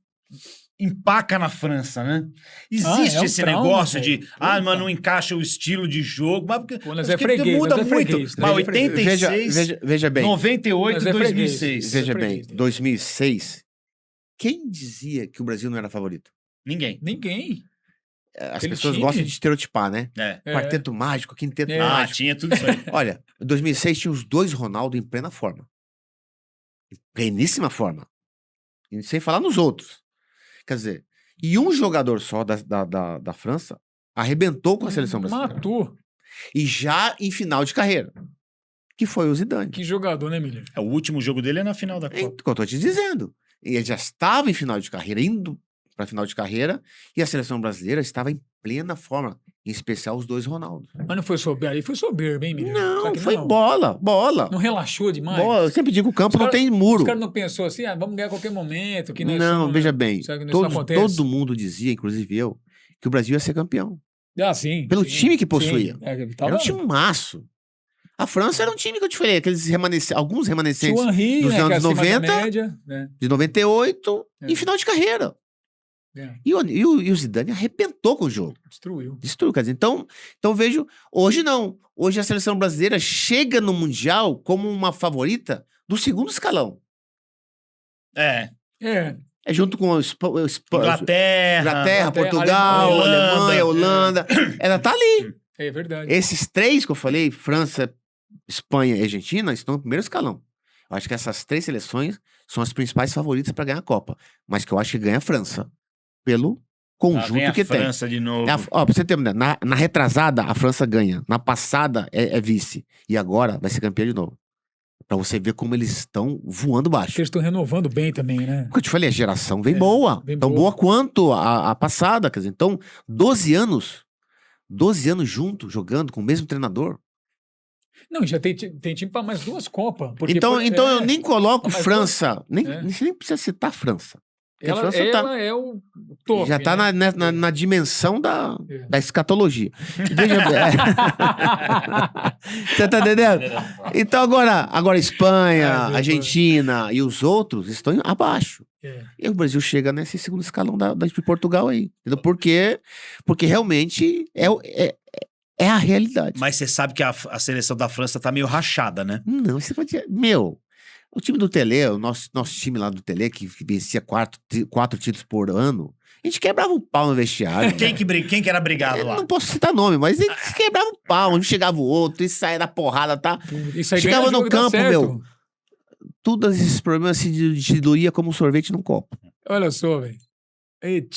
[SPEAKER 1] empaca na França, né? Existe esse
[SPEAKER 2] trauma,
[SPEAKER 1] negócio de, mas não encaixa o estilo de jogo, mas porque,
[SPEAKER 2] mas é freguês,
[SPEAKER 1] muda
[SPEAKER 2] mas é
[SPEAKER 1] muito.
[SPEAKER 2] freguês,
[SPEAKER 1] Mas 86,
[SPEAKER 3] veja bem.
[SPEAKER 1] 98 e 2006.
[SPEAKER 3] Veja bem, 2006, quem dizia que o Brasil não era favorito?
[SPEAKER 1] Ninguém.
[SPEAKER 3] As pessoas gostam de estereotipar, né? Quarteto mágico, quinteto mágico.
[SPEAKER 1] Tinha tudo isso aí.
[SPEAKER 3] Olha, em 2006 tinha os dois Ronaldo em plena forma. Em pleníssima forma. E sem falar nos outros. Quer dizer, e um jogador só da França arrebentou com a seleção brasileira.
[SPEAKER 2] Matou.
[SPEAKER 3] E já em final de carreira. Que foi o Zidane.
[SPEAKER 2] Que jogador, né, Miller?
[SPEAKER 1] O último jogo dele é na final da Copa.
[SPEAKER 3] É o que eu tô te dizendo. E ele já estava em final de carreira, indo para final de carreira, e a seleção brasileira estava em plena forma. Em especial os dois Ronaldo.
[SPEAKER 2] Mas não foi soberbo, aí foi soberbo, hein, Miller?
[SPEAKER 3] Não, foi bola.
[SPEAKER 2] Não relaxou demais?
[SPEAKER 3] Bola. Eu sempre digo, o campo não tem muro.
[SPEAKER 2] Os caras não pensou assim, vamos ganhar a qualquer momento. Que
[SPEAKER 3] não, veja bem, todo mundo dizia, inclusive eu, que o Brasil ia ser campeão.
[SPEAKER 2] Sim.
[SPEAKER 3] Pelo time que possuía.
[SPEAKER 2] Era
[SPEAKER 3] um timaço. A França era um time que eu te falei, alguns remanescentes
[SPEAKER 2] Henry,
[SPEAKER 3] dos anos 90,
[SPEAKER 2] média,
[SPEAKER 3] de 98, em final de carreira. E o Zidane arrebentou com o jogo.
[SPEAKER 2] Destruiu.
[SPEAKER 3] Quer dizer, então vejo, hoje não. Hoje a seleção brasileira chega no Mundial como uma favorita do segundo escalão.
[SPEAKER 1] É
[SPEAKER 3] junto com
[SPEAKER 1] Inglaterra,
[SPEAKER 3] Portugal, Alemanha, Holanda. Ela tá ali.
[SPEAKER 2] É verdade.
[SPEAKER 3] Esses três que eu falei, França, Espanha e Argentina, estão no primeiro escalão. Eu acho que essas três seleções são as principais favoritas para ganhar a Copa. Mas que eu acho que ganha a França. Pelo conjunto que tem.
[SPEAKER 1] A França de novo.
[SPEAKER 3] Pra você ter uma ideia, na retrasada, a França ganha. Na passada, é vice. E agora vai ser campeã de novo. Pra você ver como eles estão voando baixo.
[SPEAKER 2] Porque eles estão renovando bem também, né?
[SPEAKER 3] Porque eu te falei, a geração vem boa. Tão boa quanto a passada. Quer dizer, então, 12 anos juntos, jogando com o mesmo treinador.
[SPEAKER 2] Não, já tem time para mais 2 Copas.
[SPEAKER 3] Então eu nem coloco França. Nem precisa citar França.
[SPEAKER 2] Ela é o topo.
[SPEAKER 3] Já tá na dimensão da escatologia. Veja bem. Você tá entendendo? Então agora Espanha, Argentina e os outros estão abaixo. E o Brasil chega nesse segundo escalão de Portugal aí. Entendeu? Porque realmente é a realidade.
[SPEAKER 1] Mas você sabe que a seleção da França tá meio rachada, né?
[SPEAKER 3] Não, você pode dizer... O time do Tele, o nosso time lá do Tele, que vencia 4 títulos por ano, a gente quebrava o pau no vestiário.
[SPEAKER 1] Quem que era brigado lá?
[SPEAKER 3] Não posso citar nome, mas a gente quebrava o pau. Um chegava o outro, e saía da porrada, tá? Chegava no campo, todos esses problemas se diluía como um sorvete num copo.
[SPEAKER 2] Olha só, velho.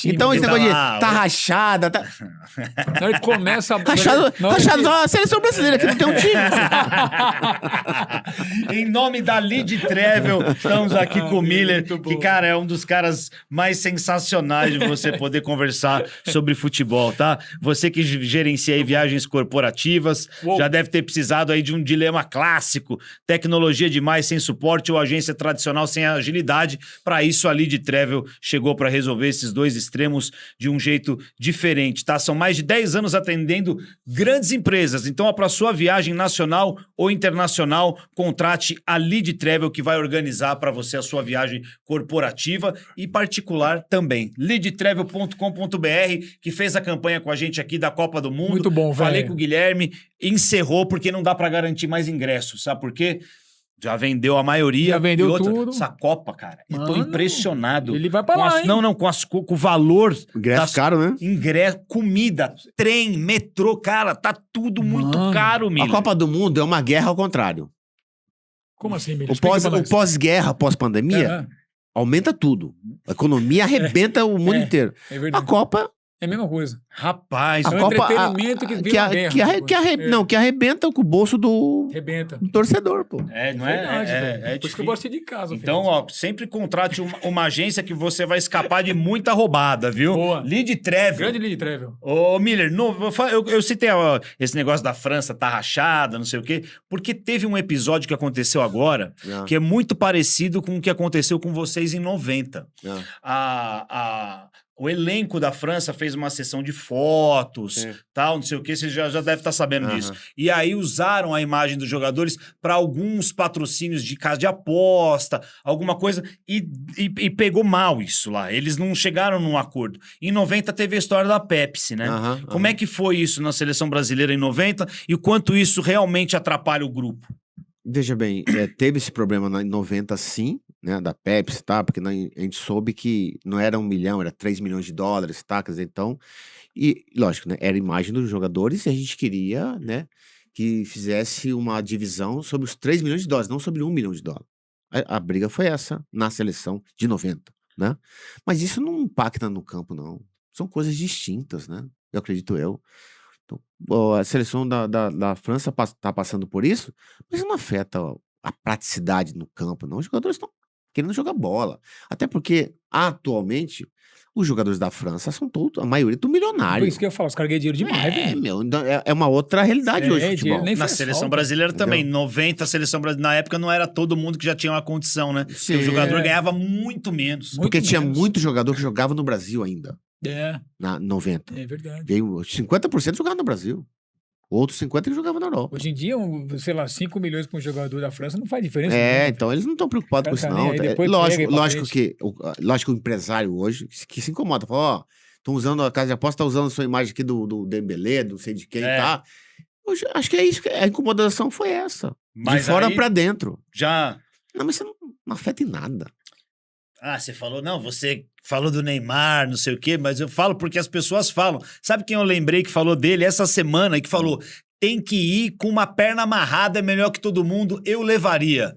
[SPEAKER 3] Então esse negócio de tá rachada, tá...
[SPEAKER 2] Ele começa a...
[SPEAKER 3] Rachado a seleção brasileira, que não tem um time.
[SPEAKER 1] Em nome da Lead Travel, estamos aqui com o Miller, que, cara, é um dos caras mais sensacionais de você poder conversar sobre futebol, tá? Você que gerencia aí viagens corporativas, já deve ter precisado aí de um dilema clássico, tecnologia demais sem suporte ou agência tradicional sem agilidade. Para isso, a Lead Travel chegou para resolver esses dois extremos de um jeito diferente, tá? São mais de 10 anos atendendo grandes empresas. Então, para sua viagem nacional ou internacional, contrate a Lead Travel, que vai organizar para você a sua viagem corporativa e particular também. leadtravel.com.br, que fez a campanha com a gente aqui da Copa do Mundo.
[SPEAKER 2] Muito bom, velho.
[SPEAKER 1] Falei com o Guilherme, encerrou porque não dá para garantir mais ingressos, sabe por quê? Já vendeu a maioria.
[SPEAKER 2] Já vendeu tudo.
[SPEAKER 1] Essa Copa, cara, eu tô impressionado.
[SPEAKER 2] Ele vai pra lá, hein?
[SPEAKER 1] Com o valor.
[SPEAKER 3] Ingresso caro, né?
[SPEAKER 1] Ingresso, comida, trem, metrô, cara, tá tudo muito caro, Miller.
[SPEAKER 3] A Copa do Mundo é uma guerra ao contrário.
[SPEAKER 2] Como assim, Miller?
[SPEAKER 3] O pós-guerra, pós-pandemia, aumenta tudo. A economia arrebenta o mundo inteiro.
[SPEAKER 2] É verdade.
[SPEAKER 3] A Copa
[SPEAKER 2] É a mesma coisa.
[SPEAKER 1] Rapaz,
[SPEAKER 3] A
[SPEAKER 2] É um
[SPEAKER 3] Copa,
[SPEAKER 2] entretenimento que vira uma guerra.
[SPEAKER 3] Não, que arrebenta com o bolso do
[SPEAKER 2] Arrebenta.
[SPEAKER 3] torcedor, pô.
[SPEAKER 1] não é?
[SPEAKER 2] Verdade, velho. Por isso que
[SPEAKER 1] difícil.
[SPEAKER 2] eu gosto de casa.
[SPEAKER 1] Então,
[SPEAKER 2] Felipe.
[SPEAKER 1] ó, sempre contrate uma agência que você vai escapar de muita roubada, viu?
[SPEAKER 2] Boa.
[SPEAKER 1] Lead Travel.
[SPEAKER 2] Grande Lee Travel.
[SPEAKER 1] Ô, Miller, eu citei ó, esse negócio da França tá rachada, não sei o quê, porque teve um episódio que aconteceu agora que é muito parecido com o que aconteceu com vocês em 90. O elenco da França fez uma sessão de fotos, tal, não sei o quê, você já deve estar sabendo disso. E aí usaram a imagem dos jogadores para alguns patrocínios de casa de aposta, alguma coisa, e pegou mal isso lá. Eles não chegaram num acordo. Em 90 teve a história da Pepsi, né? Como é que foi isso na seleção brasileira em 90 e o quanto isso realmente atrapalha o grupo?
[SPEAKER 3] Veja bem, teve esse problema em 90, sim, né, da Pepsi, tá? Porque a gente soube que não era 1 milhão, era 3 milhões de dólares, tá? Quer dizer, então, e lógico, né, era a imagem dos jogadores e a gente queria, né, que fizesse uma divisão sobre os 3 milhões de dólares, não sobre 1 milhão de dólares. A briga foi essa na seleção de 90, né? Mas isso não impacta no campo, não. São coisas distintas, né? Eu acredito eu. Então, a seleção da França está passando por isso, mas não afeta a praticidade no campo, não. Os jogadores estão querendo jogar bola. Até porque, atualmente, os jogadores da França são todos, a maioria, do milionário.
[SPEAKER 2] Por isso que eu falo, os caras ganham dinheiro demais, velho.
[SPEAKER 3] É uma outra realidade hoje o
[SPEAKER 2] dinheiro
[SPEAKER 3] futebol.
[SPEAKER 2] nem
[SPEAKER 1] Na
[SPEAKER 2] faz
[SPEAKER 1] seleção
[SPEAKER 2] falta.
[SPEAKER 1] brasileira também,
[SPEAKER 3] Entendeu?
[SPEAKER 1] 90, a seleção brasileira, na época não era todo mundo que já tinha uma condição, né? Porque
[SPEAKER 3] Sim.
[SPEAKER 1] o jogador ganhava muito menos.
[SPEAKER 2] Muito
[SPEAKER 3] Porque tinha
[SPEAKER 2] menos.
[SPEAKER 3] muito jogador que jogava no Brasil ainda,
[SPEAKER 2] É,
[SPEAKER 3] na 90.
[SPEAKER 2] é verdade.
[SPEAKER 3] Veio 50% jogava no Brasil. Outros 50% que jogavam na Europa.
[SPEAKER 2] Hoje em dia, sei lá, 5 milhões para um jogador da França não faz diferença.
[SPEAKER 3] É,
[SPEAKER 2] nenhuma.
[SPEAKER 3] então eles não estão preocupados com isso,
[SPEAKER 2] Cara, tá
[SPEAKER 3] não.
[SPEAKER 2] nem aí, depois
[SPEAKER 3] Lógico,
[SPEAKER 2] pega pra
[SPEAKER 3] lógico
[SPEAKER 2] frente.
[SPEAKER 3] lógico que o empresário hoje que se incomoda, fala, ó, estão usando a casa de aposta, tá usando a sua imagem aqui do Dembélé, não sei de quem, tá? Acho que é isso, a incomodação foi essa.
[SPEAKER 1] Mas
[SPEAKER 3] de fora
[SPEAKER 1] aí
[SPEAKER 3] pra dentro.
[SPEAKER 1] já...
[SPEAKER 3] Não, mas isso não afeta em nada.
[SPEAKER 1] Ah, você falou, não, você falou do Neymar, não sei o quê, mas eu falo porque as pessoas falam. Sabe quem eu lembrei que falou dele essa semana e que falou, tem que ir com uma perna amarrada, é melhor que todo mundo, eu levaria.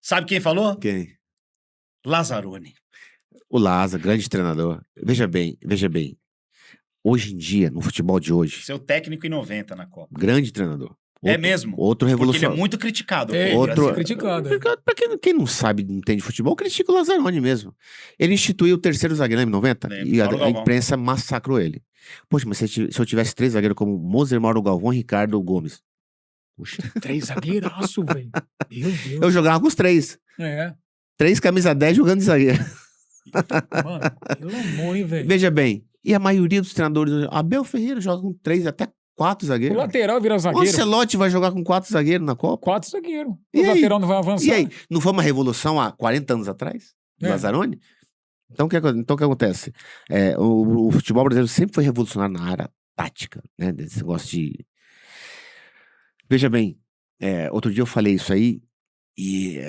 [SPEAKER 1] Sabe quem falou?
[SPEAKER 3] Quem?
[SPEAKER 1] Lazzaroni.
[SPEAKER 3] O Lázaro, grande treinador. Veja bem. Hoje em dia, no futebol de hoje,
[SPEAKER 1] Seu técnico em 90 na Copa.
[SPEAKER 3] grande treinador.
[SPEAKER 1] É mesmo?
[SPEAKER 3] Outro
[SPEAKER 1] Porque ele é
[SPEAKER 3] revolucionário.
[SPEAKER 1] muito criticado.
[SPEAKER 2] É,
[SPEAKER 1] aqui no
[SPEAKER 3] outro-
[SPEAKER 1] Brasil.
[SPEAKER 2] criticado.
[SPEAKER 3] Pra quem não sabe, não entende futebol, critica o Lazzaroni mesmo. Ele instituiu o terceiro zagueiro em 90
[SPEAKER 1] Lembro,
[SPEAKER 3] e
[SPEAKER 1] Mauro
[SPEAKER 3] a
[SPEAKER 1] Galvão.
[SPEAKER 3] imprensa massacrou ele. Poxa, mas se eu tivesse 3 zagueiros como Moser, Mauro Galvão, Ricardo Gomes. Puxa,
[SPEAKER 2] 3 zagueiraço, velho. Meu Deus.
[SPEAKER 3] eu jogava com os 3.
[SPEAKER 2] É.
[SPEAKER 3] 3 camisa 10 jogando de zagueiro.
[SPEAKER 2] Mano, pelo amor, hein, velho.
[SPEAKER 3] Veja bem, e a maioria dos treinadores, Abel Ferreira joga com 3, até 4
[SPEAKER 2] O
[SPEAKER 3] zagueiros.
[SPEAKER 2] lateral vira
[SPEAKER 3] O
[SPEAKER 2] zagueiro.
[SPEAKER 3] Ancelotti vai jogar com 4 zagueiros na Copa?
[SPEAKER 2] 4 zagueiros.
[SPEAKER 3] E
[SPEAKER 2] O
[SPEAKER 3] aí?
[SPEAKER 2] lateral não vai avançar.
[SPEAKER 3] E aí, não foi uma revolução há 40 anos atrás? Do
[SPEAKER 2] É.
[SPEAKER 3] Lazzaroni? Então, o que acontece? O futebol brasileiro sempre foi revolucionário na área tática, né? Desse negócio de... Veja bem, outro dia eu falei isso aí e...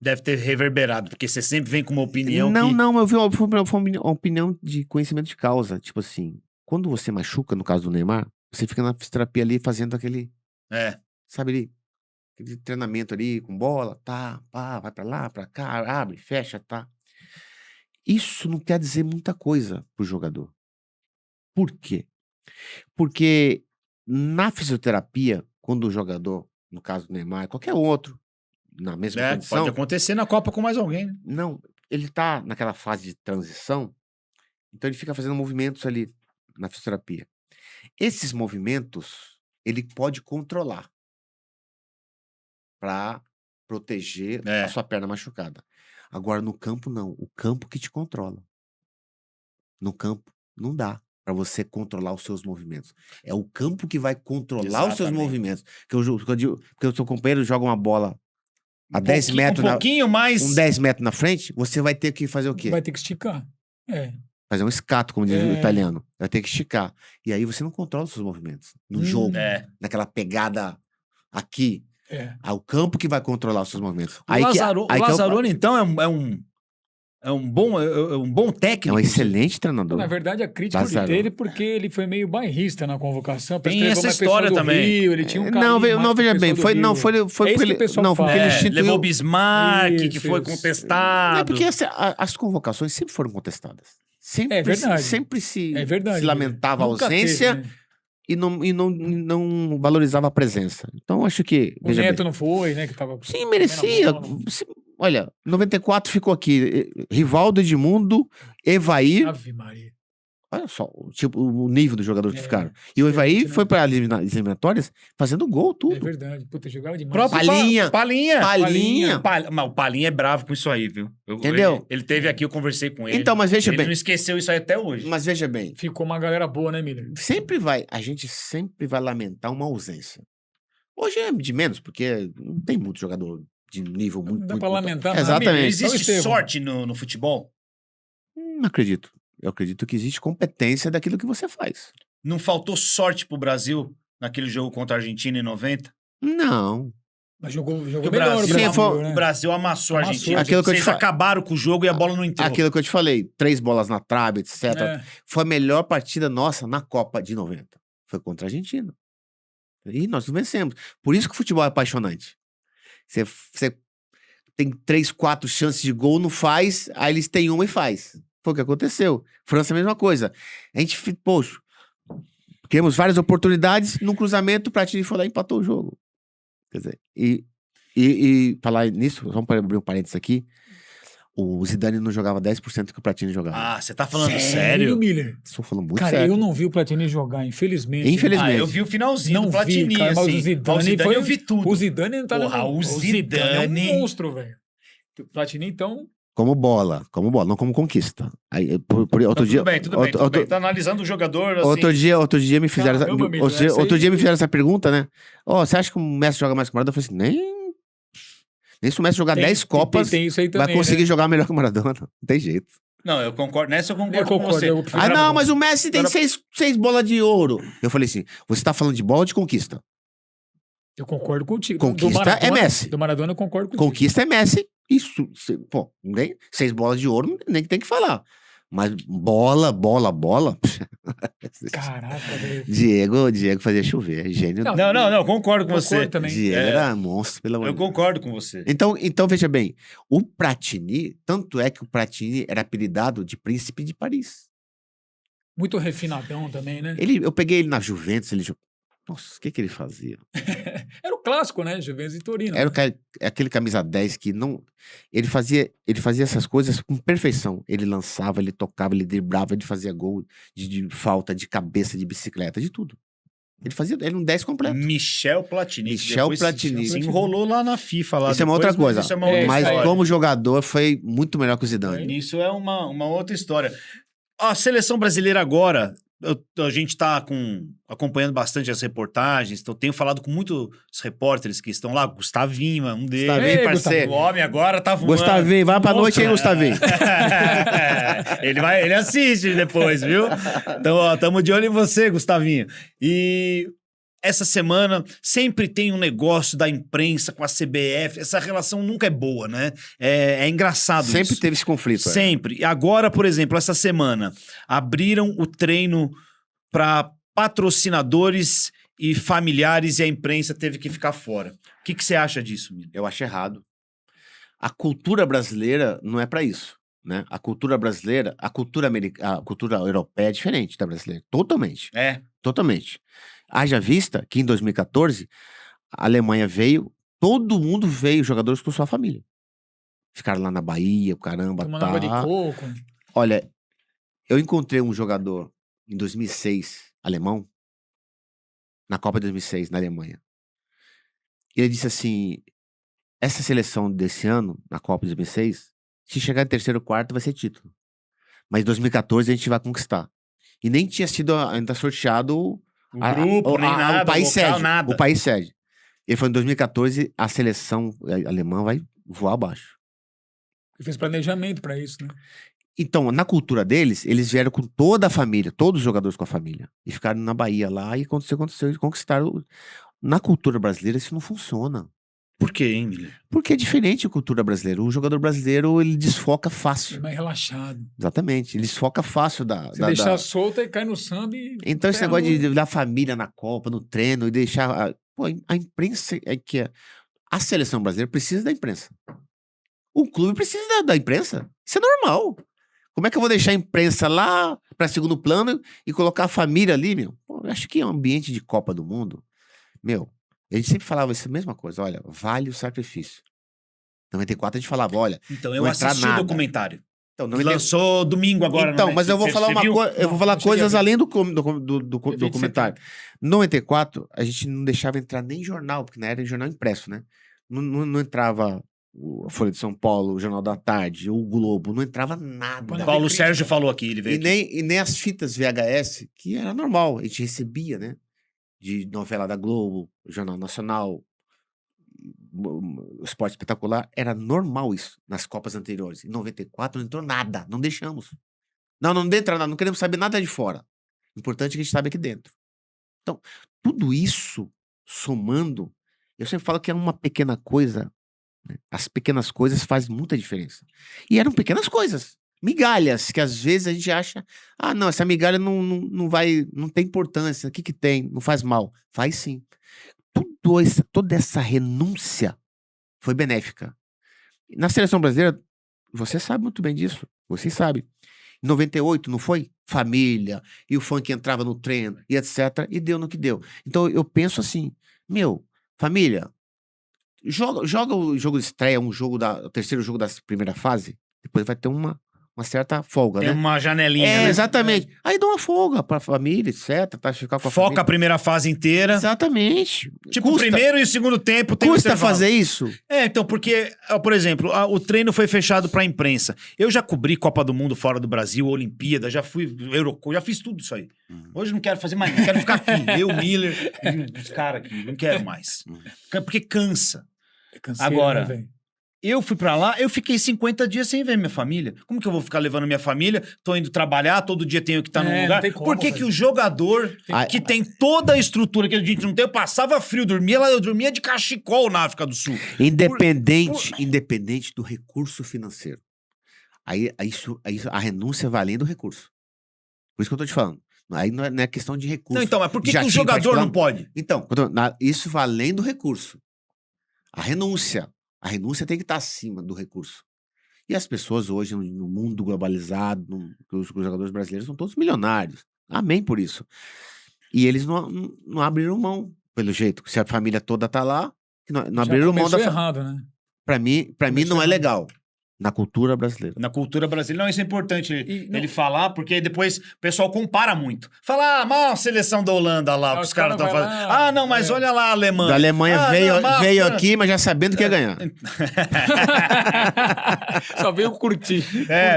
[SPEAKER 1] Deve ter reverberado, porque você sempre vem com uma opinião
[SPEAKER 3] Não,
[SPEAKER 1] que...
[SPEAKER 3] não, eu vi uma opinião de conhecimento de causa. Tipo assim, quando você machuca, no caso do Neymar, você fica na fisioterapia ali fazendo aquele...
[SPEAKER 1] É.
[SPEAKER 3] Sabe ali? Aquele treinamento ali com bola, tá, pá, vai pra lá, pra cá, abre, fecha, tá. Isso não quer dizer muita coisa pro jogador. Por quê? Porque na fisioterapia, quando o jogador, no caso do Neymar, qualquer outro, na mesma condição,
[SPEAKER 1] Pode acontecer na Copa com mais alguém, né?
[SPEAKER 3] não, ele tá naquela fase de transição, então ele fica fazendo movimentos ali na fisioterapia. Esses movimentos, ele pode controlar para proteger a sua perna machucada. Agora, no campo, não. O campo que te controla. No campo, não dá para você controlar os seus movimentos. É o campo que vai controlar os seus
[SPEAKER 1] Exatamente.
[SPEAKER 3] movimentos. Porque o seu companheiro joga uma bola a 10 metros,
[SPEAKER 1] Um pouquinho mais...
[SPEAKER 3] 10 metros na frente, você vai ter que fazer o quê?
[SPEAKER 2] Vai ter que esticar. É.
[SPEAKER 3] Fazer um escato, como diz o italiano. Vai ter que esticar. E aí você não controla os seus movimentos. No jogo, naquela pegada aqui. É o campo que vai controlar os seus movimentos.
[SPEAKER 1] O Lazzaroni, então, é um bom técnico.
[SPEAKER 3] É um excelente treinador.
[SPEAKER 2] Na verdade, a crítica ele
[SPEAKER 3] Lazzaroni.
[SPEAKER 2] teve porque ele foi meio bairrista na convocação.
[SPEAKER 1] Tem
[SPEAKER 2] Levou
[SPEAKER 1] essa
[SPEAKER 2] uma pessoa
[SPEAKER 1] história
[SPEAKER 2] do
[SPEAKER 1] também.
[SPEAKER 2] Rio, ele tinha um
[SPEAKER 3] Não,
[SPEAKER 2] carinho mais
[SPEAKER 3] veja
[SPEAKER 2] com o
[SPEAKER 3] bem,
[SPEAKER 2] pessoal do
[SPEAKER 3] foi
[SPEAKER 2] Rio.
[SPEAKER 3] porque
[SPEAKER 2] É isso que
[SPEAKER 3] ele,
[SPEAKER 2] o pessoal
[SPEAKER 3] não, porque
[SPEAKER 2] fala.
[SPEAKER 3] ele instituiu...
[SPEAKER 1] Levou o Bismarck, que
[SPEAKER 2] Isso,
[SPEAKER 1] foi
[SPEAKER 2] isso.
[SPEAKER 1] contestado.
[SPEAKER 3] É porque as convocações sempre foram contestadas. sempre se lamentava a ausência,
[SPEAKER 2] teve, né?
[SPEAKER 3] e não valorizava a presença. Então, acho que...
[SPEAKER 2] O Neto não foi, né? Que tava
[SPEAKER 3] Sim, merecia. Olha, 94 ficou aqui. Rivaldo, Edmundo, Evair.
[SPEAKER 2] Ave Maria.
[SPEAKER 3] Olha só, tipo, o nível dos jogadores que ficaram. E o Evair foi para as eliminatórias fazendo gol, tudo.
[SPEAKER 2] É verdade. Puta, jogava demais.
[SPEAKER 1] Próprio
[SPEAKER 3] Palinha.
[SPEAKER 1] Mas o Palinha é bravo com isso aí, viu?
[SPEAKER 3] Entendeu?
[SPEAKER 1] Ele teve aqui, eu conversei com ele.
[SPEAKER 3] Então, mas veja bem.
[SPEAKER 1] Ele não esqueceu isso aí até hoje.
[SPEAKER 3] Mas veja bem.
[SPEAKER 2] Ficou uma galera boa, né, Miller?
[SPEAKER 3] A gente sempre vai lamentar uma ausência. Hoje é de menos, porque não tem muito jogador de nível muito...
[SPEAKER 2] Dá pra lamentar.
[SPEAKER 3] Exatamente.
[SPEAKER 1] Existe sorte no futebol?
[SPEAKER 3] Não acredito. Eu acredito que existe competência daquilo que você faz.
[SPEAKER 1] Não faltou sorte pro Brasil naquele jogo contra a Argentina em 90?
[SPEAKER 3] Não.
[SPEAKER 2] Mas jogou
[SPEAKER 1] O
[SPEAKER 2] melhor.
[SPEAKER 1] O Brasil amassou a Argentina. Vocês acabaram com o jogo e a bola não entrou.
[SPEAKER 3] Aquilo que eu te falei, 3 bolas na trave, etc. Foi a melhor partida nossa na Copa de 90. Foi contra a Argentina. E nós vencemos. Por isso que o futebol é apaixonante. Você tem 3, 4 chances de gol, não faz, aí eles têm uma e faz. Foi o que aconteceu. França, a mesma coisa. A gente, poxa, criamos várias oportunidades, num cruzamento, o Platini foi lá e empatou o jogo. Quer dizer, e falar nisso, vamos abrir um parênteses aqui, o Zidane não jogava 10% que o Platini jogava.
[SPEAKER 1] Ah, você tá falando sério?
[SPEAKER 2] Miller?
[SPEAKER 3] Estou falando muito
[SPEAKER 2] cara,
[SPEAKER 3] sério.
[SPEAKER 2] Eu não vi o Platini jogar, infelizmente.
[SPEAKER 3] Infelizmente.
[SPEAKER 1] Eu vi o finalzinho do Platini,
[SPEAKER 2] cara, mas
[SPEAKER 1] assim.
[SPEAKER 2] o Zidane
[SPEAKER 1] eu vi tudo.
[SPEAKER 2] O Zidane não tá...
[SPEAKER 1] Porra, o Zidane
[SPEAKER 2] é um monstro, velho. O Platini, então...
[SPEAKER 3] Como bola, não como conquista. Aí, outro dia,
[SPEAKER 1] tudo bem. Tá analisando o jogador assim.
[SPEAKER 3] Outro dia me fizeram outro dia me fizeram essa pergunta, né? Você acha que o Messi joga mais que o Maradona? Eu falei assim, nem se o Messi jogar 10 Copas,
[SPEAKER 2] tem isso aí também,
[SPEAKER 3] vai conseguir jogar melhor que o Maradona. Não tem jeito.
[SPEAKER 1] Não, eu concordo. Nessa eu concordo com você.
[SPEAKER 3] Mas o Messi tem 6 bolas de ouro. Eu falei assim, você tá falando de bola ou de conquista?
[SPEAKER 2] Eu concordo contigo.
[SPEAKER 3] Conquista é Messi.
[SPEAKER 2] Do Maradona eu concordo contigo.
[SPEAKER 3] Conquista é Messi. Isso, pô, nem 6 bolas de ouro, nem tem que falar. Mas bola.
[SPEAKER 2] Caraca, velho.
[SPEAKER 3] Diego fazia chover, gênio.
[SPEAKER 1] Não, concordo com você.
[SPEAKER 2] Também.
[SPEAKER 3] Diego era monstro, pelo amor de Deus.
[SPEAKER 1] Eu concordo com você.
[SPEAKER 3] Então, veja bem, o Platini, tanto é que o Platini era apelidado de Príncipe de Paris.
[SPEAKER 2] Muito refinadão também, né?
[SPEAKER 3] Eu peguei ele na Juventus, nossa, o que ele fazia?
[SPEAKER 2] Era o clássico, né? Juventus e Torino.
[SPEAKER 3] Era aquele camisa 10 que não... Ele fazia essas coisas com perfeição. Ele lançava, ele tocava, ele driblava, ele fazia gol de falta, de cabeça, de bicicleta, de tudo. Ele era um 10 completo.
[SPEAKER 1] Michel Platini. Se enrolou lá na FIFA. Lá
[SPEAKER 3] isso depois, é uma outra coisa. Mas como jogador foi muito melhor que o Zidane.
[SPEAKER 1] Isso é uma outra história. A seleção brasileira agora... A gente está acompanhando bastante as reportagens, então tenho falado com muitos repórteres que estão lá, Gustavinho, um deles.
[SPEAKER 3] Gustavinho, parceiro.
[SPEAKER 1] O homem agora tá voando.
[SPEAKER 3] Gustavinho, vai pra noite aí, Gustavinho.
[SPEAKER 1] Ele assiste depois, viu? Então, tamo de olho em você, Gustavinho. E essa semana sempre tem um negócio da imprensa com a CBF. Essa relação nunca é boa, né? É engraçado isso.
[SPEAKER 3] Sempre teve esse conflito.
[SPEAKER 1] Sempre. E agora, por exemplo, essa semana, abriram o treino para patrocinadores e familiares e a imprensa teve que ficar fora. O que você acha disso, Milo?
[SPEAKER 3] Eu acho errado. A cultura brasileira não é para isso, né? A cultura brasileira, a cultura europeia é diferente da brasileira. Totalmente. Totalmente. Haja vista que em 2014 a Alemanha veio, todo mundo veio, jogadores com sua família. Ficaram lá na Bahia, caramba,
[SPEAKER 2] tomando água de coco.
[SPEAKER 3] Olha, eu encontrei um jogador em 2006, alemão, na Copa de 2006, na Alemanha. Ele disse assim, essa seleção desse ano, na Copa de 2006, se chegar em terceiro ou quarto vai ser título. Mas em 2014 a gente vai conquistar. E nem tinha sido ainda sorteado...
[SPEAKER 1] O grupo, nem nada,
[SPEAKER 3] o país
[SPEAKER 1] local,
[SPEAKER 3] sede.
[SPEAKER 1] nada.
[SPEAKER 3] O país sede. Ele falou, em 2014, a seleção alemã vai voar abaixo.
[SPEAKER 2] Ele fez planejamento pra isso, né?
[SPEAKER 3] Então, na cultura deles, eles vieram com toda a família, todos os jogadores com a família. E ficaram na Bahia lá, e aconteceu, e conquistaram. Na cultura brasileira, isso não funciona.
[SPEAKER 1] Por quê, hein, Miller?
[SPEAKER 3] Porque é diferente a cultura brasileira. O jogador brasileiro, ele desfoca fácil.
[SPEAKER 2] É mais relaxado.
[SPEAKER 3] Exatamente. Ele desfoca fácil
[SPEAKER 2] Se deixar solta e cai no samba e...
[SPEAKER 3] Então esse negócio de dar família na Copa, no treino, e deixar... a imprensa... A seleção brasileira precisa da imprensa. O clube precisa da imprensa. Isso é normal. Como é que eu vou deixar a imprensa lá para segundo plano e colocar a família ali, meu? Pô, eu acho que é um ambiente de Copa do Mundo, meu, a gente sempre falava essa mesma coisa, olha, vale o sacrifício. Em 94 a gente falava, olha,
[SPEAKER 1] Então, eu
[SPEAKER 3] não entrar
[SPEAKER 1] assisti o
[SPEAKER 3] nada.
[SPEAKER 1] documentário.
[SPEAKER 3] Então,
[SPEAKER 1] Lançou domingo agora.
[SPEAKER 3] Então,
[SPEAKER 1] no
[SPEAKER 3] mas eu vou
[SPEAKER 1] Netflix.
[SPEAKER 3] falar
[SPEAKER 1] Você viu?
[SPEAKER 3] eu vou falar
[SPEAKER 2] Não cheguei a
[SPEAKER 3] coisas
[SPEAKER 2] ver.
[SPEAKER 3] além do documentário. Em 94, a gente não deixava entrar nem jornal, porque na era de jornal impresso, né? Não entrava a Folha de São Paulo, o Jornal da Tarde, o Globo, não entrava nada.
[SPEAKER 2] Quando
[SPEAKER 1] Paulo
[SPEAKER 2] crítica.
[SPEAKER 1] Sérgio falou aqui, ele veio aqui.
[SPEAKER 3] E nem as fitas VHS, que era normal, a gente recebia, né? De novela da Globo, Jornal Nacional, o Esporte Espetacular, era normal isso nas Copas anteriores. Em 94 não entrou nada, não deixamos. Não entra nada, não queremos saber nada de fora. O importante é que a gente sabe aqui dentro. Então, tudo isso somando, eu sempre falo que é uma pequena coisa, né? As pequenas coisas fazem muita diferença. E eram pequenas coisas, migalhas, que às vezes a gente acha, não, essa migalha não tem importância, o que tem? Não faz mal. Faz sim. Toda essa renúncia foi benéfica. Na seleção brasileira, você sabe muito bem disso, vocês sabem. Em 98, não foi? Família, e o funk entrava no treino, e etc. E deu no que deu. Então, eu penso assim, família, joga o jogo de estreia, o terceiro jogo da primeira fase, depois vai ter uma certa folga,
[SPEAKER 1] Tem
[SPEAKER 3] né?
[SPEAKER 1] uma janelinha, né?
[SPEAKER 3] Exatamente. Aí dá uma folga pra família, etc. Pra ficar com a
[SPEAKER 1] Foca
[SPEAKER 3] família.
[SPEAKER 1] a primeira fase inteira.
[SPEAKER 3] Exatamente.
[SPEAKER 1] Tipo, o primeiro e o segundo tempo tem
[SPEAKER 3] Custa
[SPEAKER 1] intervalo.
[SPEAKER 3] fazer isso?
[SPEAKER 1] Então, porque, por exemplo, o treino foi fechado pra imprensa. Eu já cobri Copa do Mundo fora do Brasil, Olimpíada, já fui Eurocopa, já fiz tudo isso aí. Hoje não quero fazer mais, não quero ficar aqui. Eu, Miller, e os caras aqui, não quero mais. Porque cansa.
[SPEAKER 2] Canseira,
[SPEAKER 1] Agora,
[SPEAKER 2] né, velho?
[SPEAKER 1] eu fui pra lá, eu fiquei 50 dias sem ver minha família. Como que eu vou ficar levando minha família? Tô indo trabalhar, todo dia tenho que estar num
[SPEAKER 2] não
[SPEAKER 1] lugar.
[SPEAKER 2] tem como,
[SPEAKER 1] Por que
[SPEAKER 2] velho.
[SPEAKER 1] o jogador que tem toda a estrutura que a gente não tem, eu passava frio, eu dormia de cachecol na África do Sul.
[SPEAKER 3] Independente do recurso financeiro. Aí a renúncia valendo o recurso. Por isso que eu tô te falando. Aí não é questão de recurso.
[SPEAKER 1] Não, então, mas por que o
[SPEAKER 3] Jatinho
[SPEAKER 1] jogador
[SPEAKER 3] particular-
[SPEAKER 1] não pode?
[SPEAKER 3] Então, isso valendo o recurso. A renúncia tem que estar acima do recurso. E as pessoas hoje, no mundo globalizado, os jogadores brasileiros são todos milionários. Amém por isso. E eles não abriram mão, pelo jeito. Se a família toda tá lá, não
[SPEAKER 2] Já
[SPEAKER 3] abriram mão da
[SPEAKER 2] começou
[SPEAKER 3] família.
[SPEAKER 2] errado, né?
[SPEAKER 3] Pra mim
[SPEAKER 2] Começou
[SPEAKER 3] não é
[SPEAKER 2] errado.
[SPEAKER 3] legal. Na cultura brasileira.
[SPEAKER 1] Na cultura brasileira, não, isso é importante ele
[SPEAKER 2] não-
[SPEAKER 1] falar, porque depois o pessoal compara muito. Fala, mal a seleção da Holanda lá, que os
[SPEAKER 2] os
[SPEAKER 1] caras
[SPEAKER 2] caras
[SPEAKER 1] estão
[SPEAKER 2] vai
[SPEAKER 1] fazendo.
[SPEAKER 2] lá,
[SPEAKER 1] Não, mas olha lá a Alemanha.
[SPEAKER 3] Da Alemanha
[SPEAKER 1] não,
[SPEAKER 3] veio aqui, mas já sabendo que ia ganhar.
[SPEAKER 2] Só veio curtir.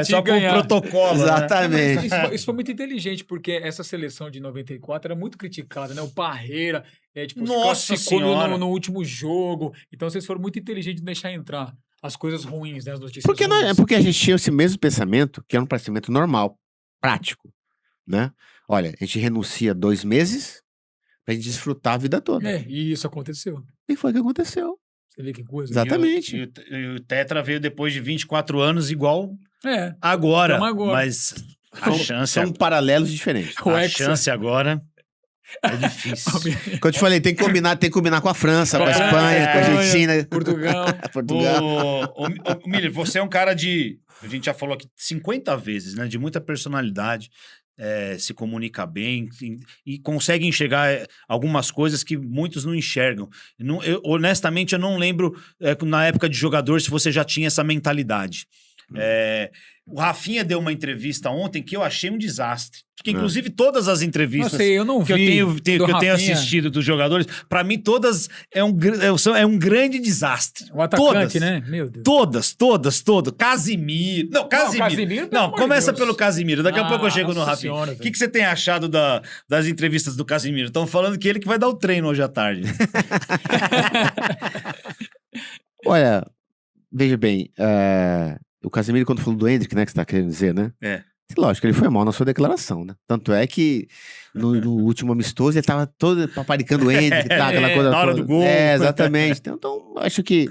[SPEAKER 1] Só
[SPEAKER 2] e
[SPEAKER 1] com o
[SPEAKER 2] ganhar.
[SPEAKER 1] protocolo. né?
[SPEAKER 3] Exatamente.
[SPEAKER 2] Isso foi muito inteligente, porque essa seleção de 94 era muito criticada, né? O Parreira, se
[SPEAKER 1] Nossa
[SPEAKER 2] classificou
[SPEAKER 1] Senhora.
[SPEAKER 2] no último jogo. Então vocês foram muito inteligentes de deixar entrar as coisas ruins, né? As notícias ruins.
[SPEAKER 3] Porque a gente tinha esse mesmo pensamento, que era um pensamento normal, prático, né? Olha, a gente renuncia 2 meses pra gente desfrutar a vida toda.
[SPEAKER 2] E isso aconteceu.
[SPEAKER 3] E foi o que aconteceu.
[SPEAKER 2] Você vê que coisa.
[SPEAKER 3] Exatamente.
[SPEAKER 1] E o Tetra veio depois de 24 anos, igual
[SPEAKER 2] É.
[SPEAKER 1] agora.
[SPEAKER 2] Como agora.
[SPEAKER 1] Mas a chance,
[SPEAKER 3] São paralelos diferentes.
[SPEAKER 2] O
[SPEAKER 1] a
[SPEAKER 2] Hexa.
[SPEAKER 1] chance agora é difícil.
[SPEAKER 3] Como eu te falei, tem que combinar com a França, com a Espanha, com a Argentina.
[SPEAKER 2] Portugal.
[SPEAKER 3] Portugal.
[SPEAKER 1] Ô, Miller, você é um cara a gente já falou aqui 50 vezes, né? De muita personalidade, se comunica bem e consegue enxergar algumas coisas que muitos não enxergam. Honestamente, eu não lembro na época de jogador se você já tinha essa mentalidade. O Rafinha deu uma entrevista ontem que eu achei um desastre. Porque, inclusive, todas as entrevistas
[SPEAKER 2] Não sei, eu não
[SPEAKER 1] que
[SPEAKER 2] vi
[SPEAKER 1] eu tenho
[SPEAKER 2] Rafinha.
[SPEAKER 1] assistido dos jogadores, pra mim, todas é um grande desastre.
[SPEAKER 2] O atacante,
[SPEAKER 1] Todas.
[SPEAKER 2] né? Meu Deus.
[SPEAKER 1] Todas. Casimiro. Não, Casimiro.
[SPEAKER 2] Casimiro, pelo
[SPEAKER 1] Não,
[SPEAKER 2] amor de
[SPEAKER 1] começa
[SPEAKER 2] Deus.
[SPEAKER 1] pelo Casimiro. Daqui a pouco eu chego no
[SPEAKER 2] Nossa
[SPEAKER 1] Rafinha.
[SPEAKER 2] Senhora,
[SPEAKER 1] O que você tem achado das entrevistas do Casimiro? Estão falando que ele que vai dar o treino hoje à tarde.
[SPEAKER 3] Olha, veja bem, o Casemiro, quando falou do Endrick, né, que você tá querendo dizer, né? Lógico, ele foi mal na sua declaração, né? Tanto é que no último amistoso ele tava todo paparicando o Endrick, tá, aquela coisa
[SPEAKER 1] na hora
[SPEAKER 3] toda.
[SPEAKER 1] do gol.
[SPEAKER 3] Exatamente. Então, acho que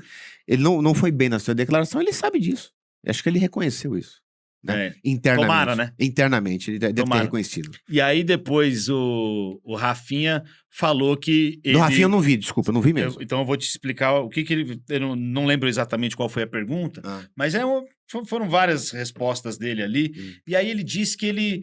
[SPEAKER 3] ele não foi bem na sua declaração, ele sabe disso. Acho que ele reconheceu isso. Né? Internamente.
[SPEAKER 1] Tomara, né?
[SPEAKER 3] Internamente, ele deve ter
[SPEAKER 1] Tomara.
[SPEAKER 3] reconhecido.
[SPEAKER 1] E aí depois o Rafinha falou que ele...
[SPEAKER 3] Do Rafinha eu não vi, desculpa, eu não vi mesmo.
[SPEAKER 1] Então eu vou te explicar o que ele... Eu não lembro exatamente qual foi a pergunta, mas Foram várias respostas dele ali. E aí ele disse que ele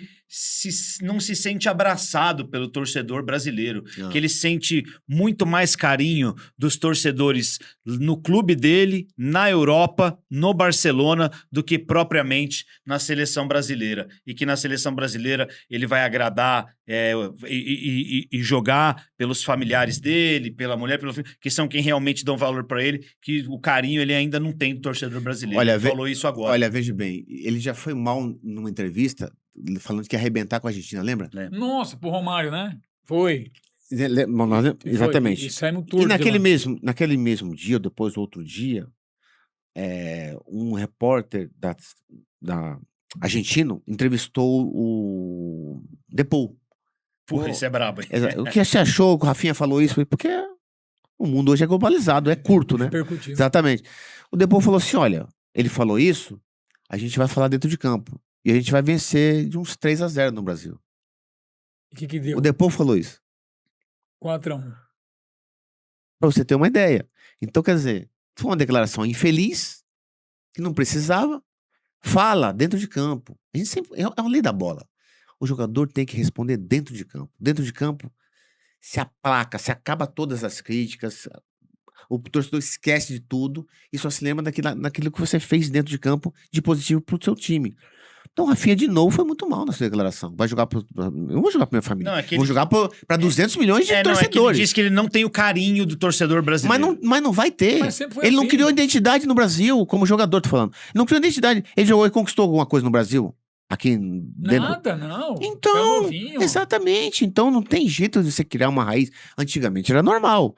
[SPEAKER 1] não se sente abraçado pelo torcedor brasileiro. Que ele sente muito mais carinho dos torcedores no clube dele, na Europa, no Barcelona, do que propriamente na seleção brasileira. E que na seleção brasileira ele vai agradar e jogar pelos familiares dele, pela mulher, pelo filho, que são quem realmente dão valor para ele, que o carinho ele ainda não tem do torcedor brasileiro.
[SPEAKER 3] Olha,
[SPEAKER 1] ele falou isso agora.
[SPEAKER 3] Olha, veja bem, ele já foi mal numa entrevista, falando que ia arrebentar com a Argentina, lembra?
[SPEAKER 2] Nossa, pro Romário, né? Foi.
[SPEAKER 3] Exatamente.
[SPEAKER 2] Foi. E sai no tour.
[SPEAKER 3] E naquele mesmo dia, depois outro dia, um repórter da argentino entrevistou o Depou.
[SPEAKER 1] Porra, isso é brabo, hein?
[SPEAKER 3] O que você achou que o Rafinha falou isso? Porque o mundo hoje é globalizado, é curto, né?
[SPEAKER 2] Percutiu.
[SPEAKER 3] Exatamente. O Depou falou assim, olha, ele falou isso, a gente vai falar dentro de campo. E a gente vai vencer de uns 3-0 no Brasil.
[SPEAKER 2] O que deu?
[SPEAKER 3] O Depou falou isso.
[SPEAKER 2] 4-1.
[SPEAKER 3] Pra você ter uma ideia. Então, quer dizer, foi uma declaração infeliz, que não precisava. Fala dentro de campo. A gente sempre, é uma lei da bola. O jogador tem que responder dentro de campo. Dentro de campo, se aplaca, se acaba todas as críticas, o torcedor esquece de tudo e só se lembra daquilo que você fez dentro de campo de positivo pro seu time. Então, o Rafinha, de novo, foi muito mal nessa declaração. Vai jogar eu não vou jogar pra minha família. Vou jogar pra 200 milhões de torcedores.
[SPEAKER 1] Ele diz que ele não tem o carinho do torcedor brasileiro.
[SPEAKER 3] Mas não vai ter. Ele não criou identidade no Brasil, como jogador, tô falando. Ele não criou identidade. Ele jogou e conquistou alguma coisa no Brasil? Aqui dentro?
[SPEAKER 2] Nada, não.
[SPEAKER 3] Então, exatamente. Então, não tem jeito de você criar uma raiz. Antigamente era normal.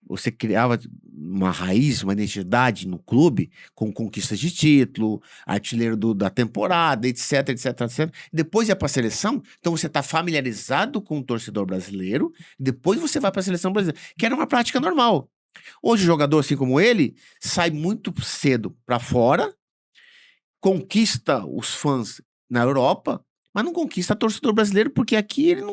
[SPEAKER 3] Você criava uma raiz, uma identidade no clube, com conquistas de título, artilheiro da temporada, etc, etc, etc. Depois ia para a seleção, então você está familiarizado com o torcedor brasileiro, depois você vai para a seleção brasileira, que era uma prática normal. Hoje o jogador, assim como ele, sai muito cedo para fora, conquista os fãs na Europa, mas não conquista torcedor brasileiro, porque aqui ele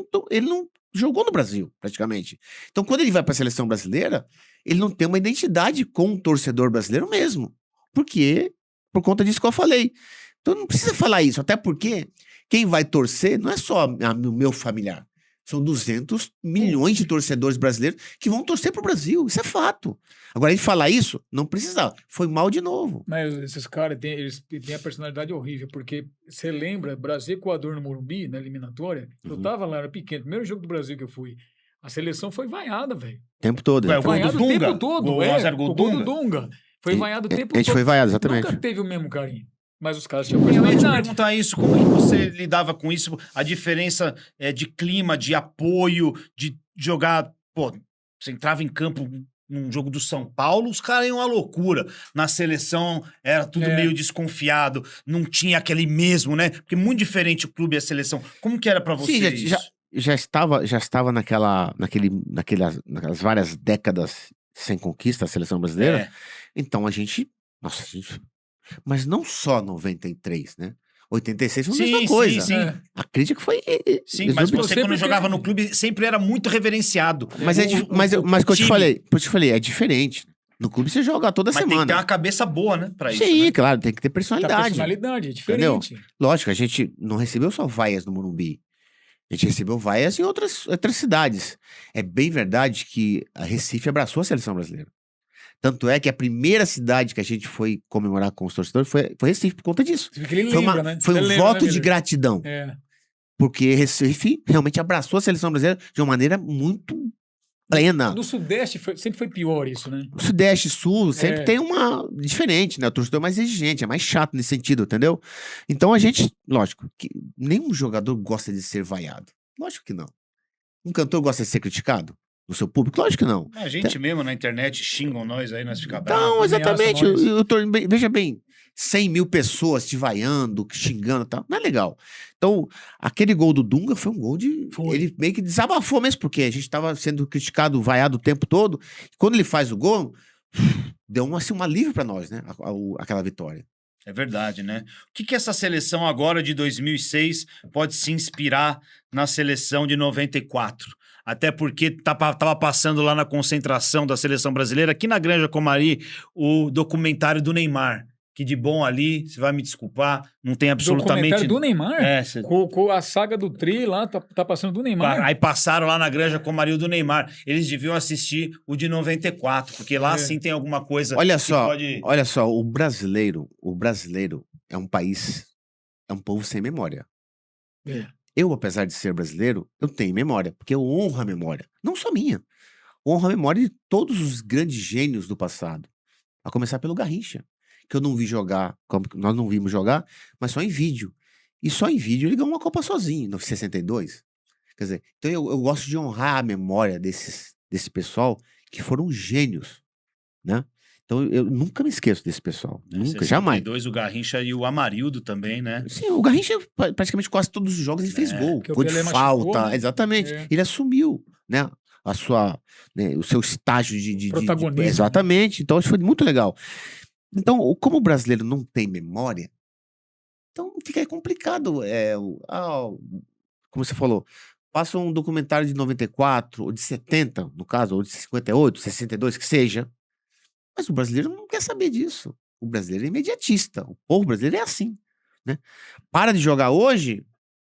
[SPEAKER 3] não jogou no Brasil, praticamente. Então, quando ele vai para a seleção brasileira, ele não tem uma identidade com o torcedor brasileiro mesmo. Por conta disso que eu falei. Então, não precisa falar isso, até porque quem vai torcer não é só o meu familiar. São 200 milhões de torcedores brasileiros que vão torcer pro Brasil. Isso é fato. Agora, ele falar isso, não precisava. Foi mal de novo.
[SPEAKER 2] Mas esses caras eles têm a personalidade horrível, porque você lembra, Brasil e Equador no Morumbi, na eliminatória, eu tava lá, era pequeno, primeiro jogo do Brasil que eu fui. A seleção foi vaiada, velho.
[SPEAKER 3] O tempo todo.
[SPEAKER 1] Foi
[SPEAKER 2] vaiado o tempo todo.
[SPEAKER 1] O
[SPEAKER 2] gol do Dunga. Foi vaiado o tempo todo.
[SPEAKER 3] A gente foi vaiado, exatamente.
[SPEAKER 2] Nunca teve o mesmo carinho. Mas os caras tinham
[SPEAKER 1] Eu ia te
[SPEAKER 2] personalidade.
[SPEAKER 1] perguntar isso, como que você lidava com isso? A diferença de clima, de apoio, de jogar... Pô, você entrava em campo num jogo do São Paulo, os caras iam uma loucura. Na seleção era tudo meio desconfiado, não tinha aquele mesmo, né? Porque muito diferente o clube e a seleção. Como que era pra você isso?
[SPEAKER 3] Já estava naquelas várias décadas sem conquista a seleção brasileira. Então a gente... Mas não só 93, né? 86 foi a mesma coisa.
[SPEAKER 1] Sim.
[SPEAKER 3] A crítica foi...
[SPEAKER 1] Sim, mas você quando jogava no clube sempre era muito reverenciado.
[SPEAKER 3] Mas que eu te falei, é diferente. No clube você joga toda semana.
[SPEAKER 1] Mas tem que ter uma cabeça boa, né? Pra isso,
[SPEAKER 3] sim,
[SPEAKER 1] né?
[SPEAKER 3] claro, tem que ter personalidade.
[SPEAKER 2] Personalidade, é diferente.
[SPEAKER 3] Entendeu? Lógico, a gente não recebeu só vaias no Morumbi. A gente recebeu vaias em outras cidades. É bem verdade que a Recife abraçou a seleção brasileira. Tanto é que a primeira cidade que a gente foi comemorar com os torcedores foi Recife, por conta disso. Foi um voto de gratidão. Porque Recife realmente abraçou a seleção brasileira de uma maneira muito plena.
[SPEAKER 2] No Sudeste sempre foi pior isso, né?
[SPEAKER 3] O Sudeste e Sul sempre tem uma... diferente, né? O torcedor é mais exigente, é mais chato nesse sentido, entendeu? Então a gente... Lógico, que nenhum jogador gosta de ser vaiado. Lógico que não. Um cantor gosta de ser criticado? No seu público? Lógico que não.
[SPEAKER 1] A gente mesmo na internet xingam nós aí, nós ficamos
[SPEAKER 3] bravos. Não, exatamente. Veja bem, 100 mil pessoas te vaiando, xingando e tal. Não é legal. Então, aquele gol do Dunga foi um gol de... Ele meio que desabafou mesmo, porque a gente estava sendo criticado, vaiado o tempo todo. E quando ele faz o gol, deu um alívio para nós, né? Aquela vitória.
[SPEAKER 1] É verdade, né? O que essa seleção agora de 2006 pode se inspirar na seleção de 94? Até porque tava passando lá na concentração da seleção brasileira, aqui na Granja Comari, o documentário do Neymar. que de bom ali, você vai me desculpar, não tem absolutamente...
[SPEAKER 2] Documentário do Neymar?
[SPEAKER 1] Você...
[SPEAKER 2] Com a saga do Tri lá, tá passando do Neymar.
[SPEAKER 1] Aí passaram lá na Granja Comariu do Neymar. Eles deviam assistir o de 94, porque lá sim tem alguma coisa
[SPEAKER 3] olha
[SPEAKER 1] que
[SPEAKER 3] só,
[SPEAKER 1] pode...
[SPEAKER 3] Olha só, o brasileiro é um país, é um povo sem memória. Eu, apesar de ser brasileiro, eu tenho memória, porque eu honro a memória. Não só minha. Honro a memória de todos os grandes gênios do passado. A começar pelo Garrincha, que eu não vi jogar, como nós não vimos jogar, mas só em vídeo. E só em vídeo ele ganhou uma Copa sozinho, no 62. Quer dizer, então eu gosto de honrar a memória desse pessoal que foram gênios, né? Então eu nunca me esqueço desse pessoal. Nunca, jamais.
[SPEAKER 1] O Garrincha e o Amarildo também, né?
[SPEAKER 3] Sim, o Garrincha, praticamente quase todos os jogos, ele fez gol. Gol de falta, machucou, né? Exatamente. Ele assumiu, né? O seu estágio de protagonismo. Exatamente. Então, isso foi muito legal. Então, como o brasileiro não tem memória, então fica complicado. Como você falou, passa um documentário de 94, ou de 70, no caso, ou de 58, 62, que seja. Mas o brasileiro não quer saber disso. O brasileiro é imediatista. O povo brasileiro é assim, né? Para de jogar hoje,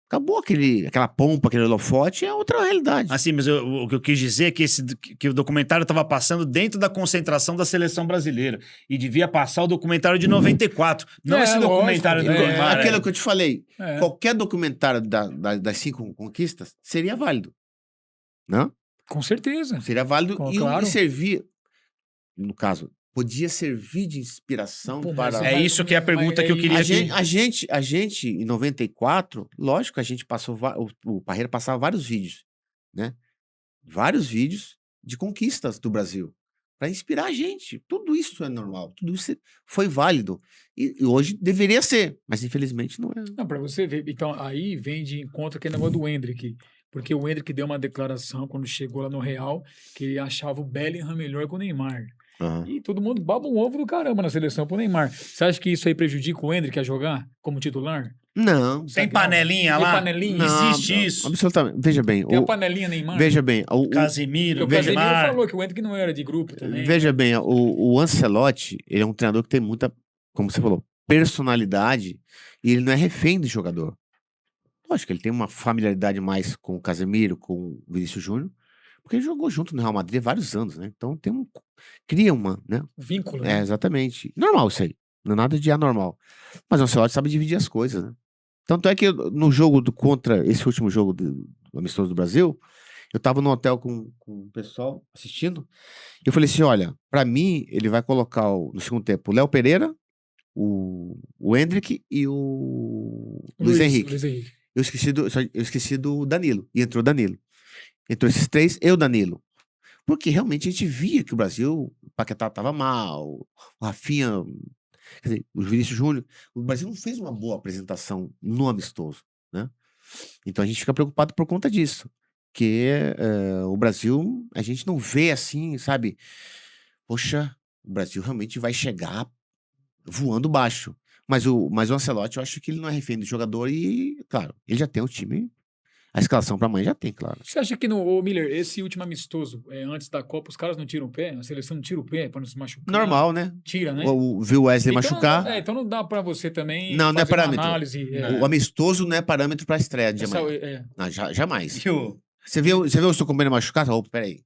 [SPEAKER 3] acabou aquela pompa, aquele holofote, é outra realidade.
[SPEAKER 1] Assim, mas o que eu quis dizer é que o documentário estava passando dentro da concentração da seleção brasileira. E devia passar o documentário de 94. Não esse documentário do Neymar.
[SPEAKER 3] Aquilo que eu te falei. Qualquer documentário das 5 conquistas seria válido. Não?
[SPEAKER 2] Com certeza.
[SPEAKER 3] Seria válido e servir... No caso, podia servir de inspiração para...
[SPEAKER 1] É isso que é a pergunta que eu queria...
[SPEAKER 3] A gente, em 94, lógico, a gente passou... O Parreira passava vários vídeos, né? Vários vídeos de conquistas do Brasil, para inspirar a gente. Tudo isso é normal, tudo isso foi válido. E hoje deveria ser, mas infelizmente não é.
[SPEAKER 2] Não, para você ver. Então, aí vem de encontro aquele negócio do Endrick. Porque o Endrick deu uma declaração quando chegou lá no Real, que ele achava o Bellingham melhor que o Neymar. E todo mundo baba um ovo do caramba na seleção pro Neymar. Você acha que isso aí prejudica o Endrick a jogar como titular?
[SPEAKER 3] Não.
[SPEAKER 1] Tem panelinha lá?
[SPEAKER 2] Tem panelinha?
[SPEAKER 3] Não,
[SPEAKER 1] existe
[SPEAKER 3] não,
[SPEAKER 1] isso?
[SPEAKER 3] Absolutamente. Veja bem.
[SPEAKER 2] Tem a panelinha Neymar?
[SPEAKER 3] Veja bem.
[SPEAKER 1] O Casemiro,
[SPEAKER 2] o Casemiro falou que o Endrick não era de grupo também.
[SPEAKER 3] Veja bem, o Ancelotti, ele é um treinador que tem muita, como você falou, personalidade, e ele não é refém do jogador. Lógico que ele tem uma familiaridade mais com o Casemiro, com o Vinícius Júnior, porque ele jogou junto no Real Madrid há vários anos, né? Então cria uma, né?
[SPEAKER 2] Vínculo, né?
[SPEAKER 3] Exatamente. Normal isso aí. Não é nada de anormal. Mas o Ancelotti sabe dividir as coisas, né? Tanto é que no jogo contra esse último jogo do Amistoso do Brasil, eu tava no hotel com o pessoal assistindo, e eu falei assim, olha, pra mim, ele vai colocar no segundo tempo o Léo Pereira, o Endrick e o Luiz Henrique. Eu esqueci do Danilo, e entrou o Danilo. Entrou esses 3, eu, Danilo. Porque realmente a gente via que o Brasil, o Paquetá tava mal, o Rafinha, quer dizer, o Vinícius Júnior, o Brasil não fez uma boa apresentação no amistoso, né? Então a gente fica preocupado por conta disso. Que o Brasil, a gente não vê assim, sabe? Poxa, o Brasil realmente vai chegar voando baixo. Mas o Ancelotti, eu acho que ele não é refém do jogador e, claro, ele já tem o time. A escalação para amanhã já tem, claro.
[SPEAKER 2] Você acha que no Miller, esse último amistoso, antes da Copa, os caras não tiram o pé? A seleção não tira o pé para não se machucar?
[SPEAKER 3] Normal, né?
[SPEAKER 2] Tira, né?
[SPEAKER 3] Viu o Wesley machucar.
[SPEAKER 2] Então não dá para você também
[SPEAKER 3] não é parâmetro.
[SPEAKER 2] Análise.
[SPEAKER 3] O amistoso não é parâmetro para estreia de amanhã. Não, jamais. Você viu o seu companheiro machucar? Opa, peraí.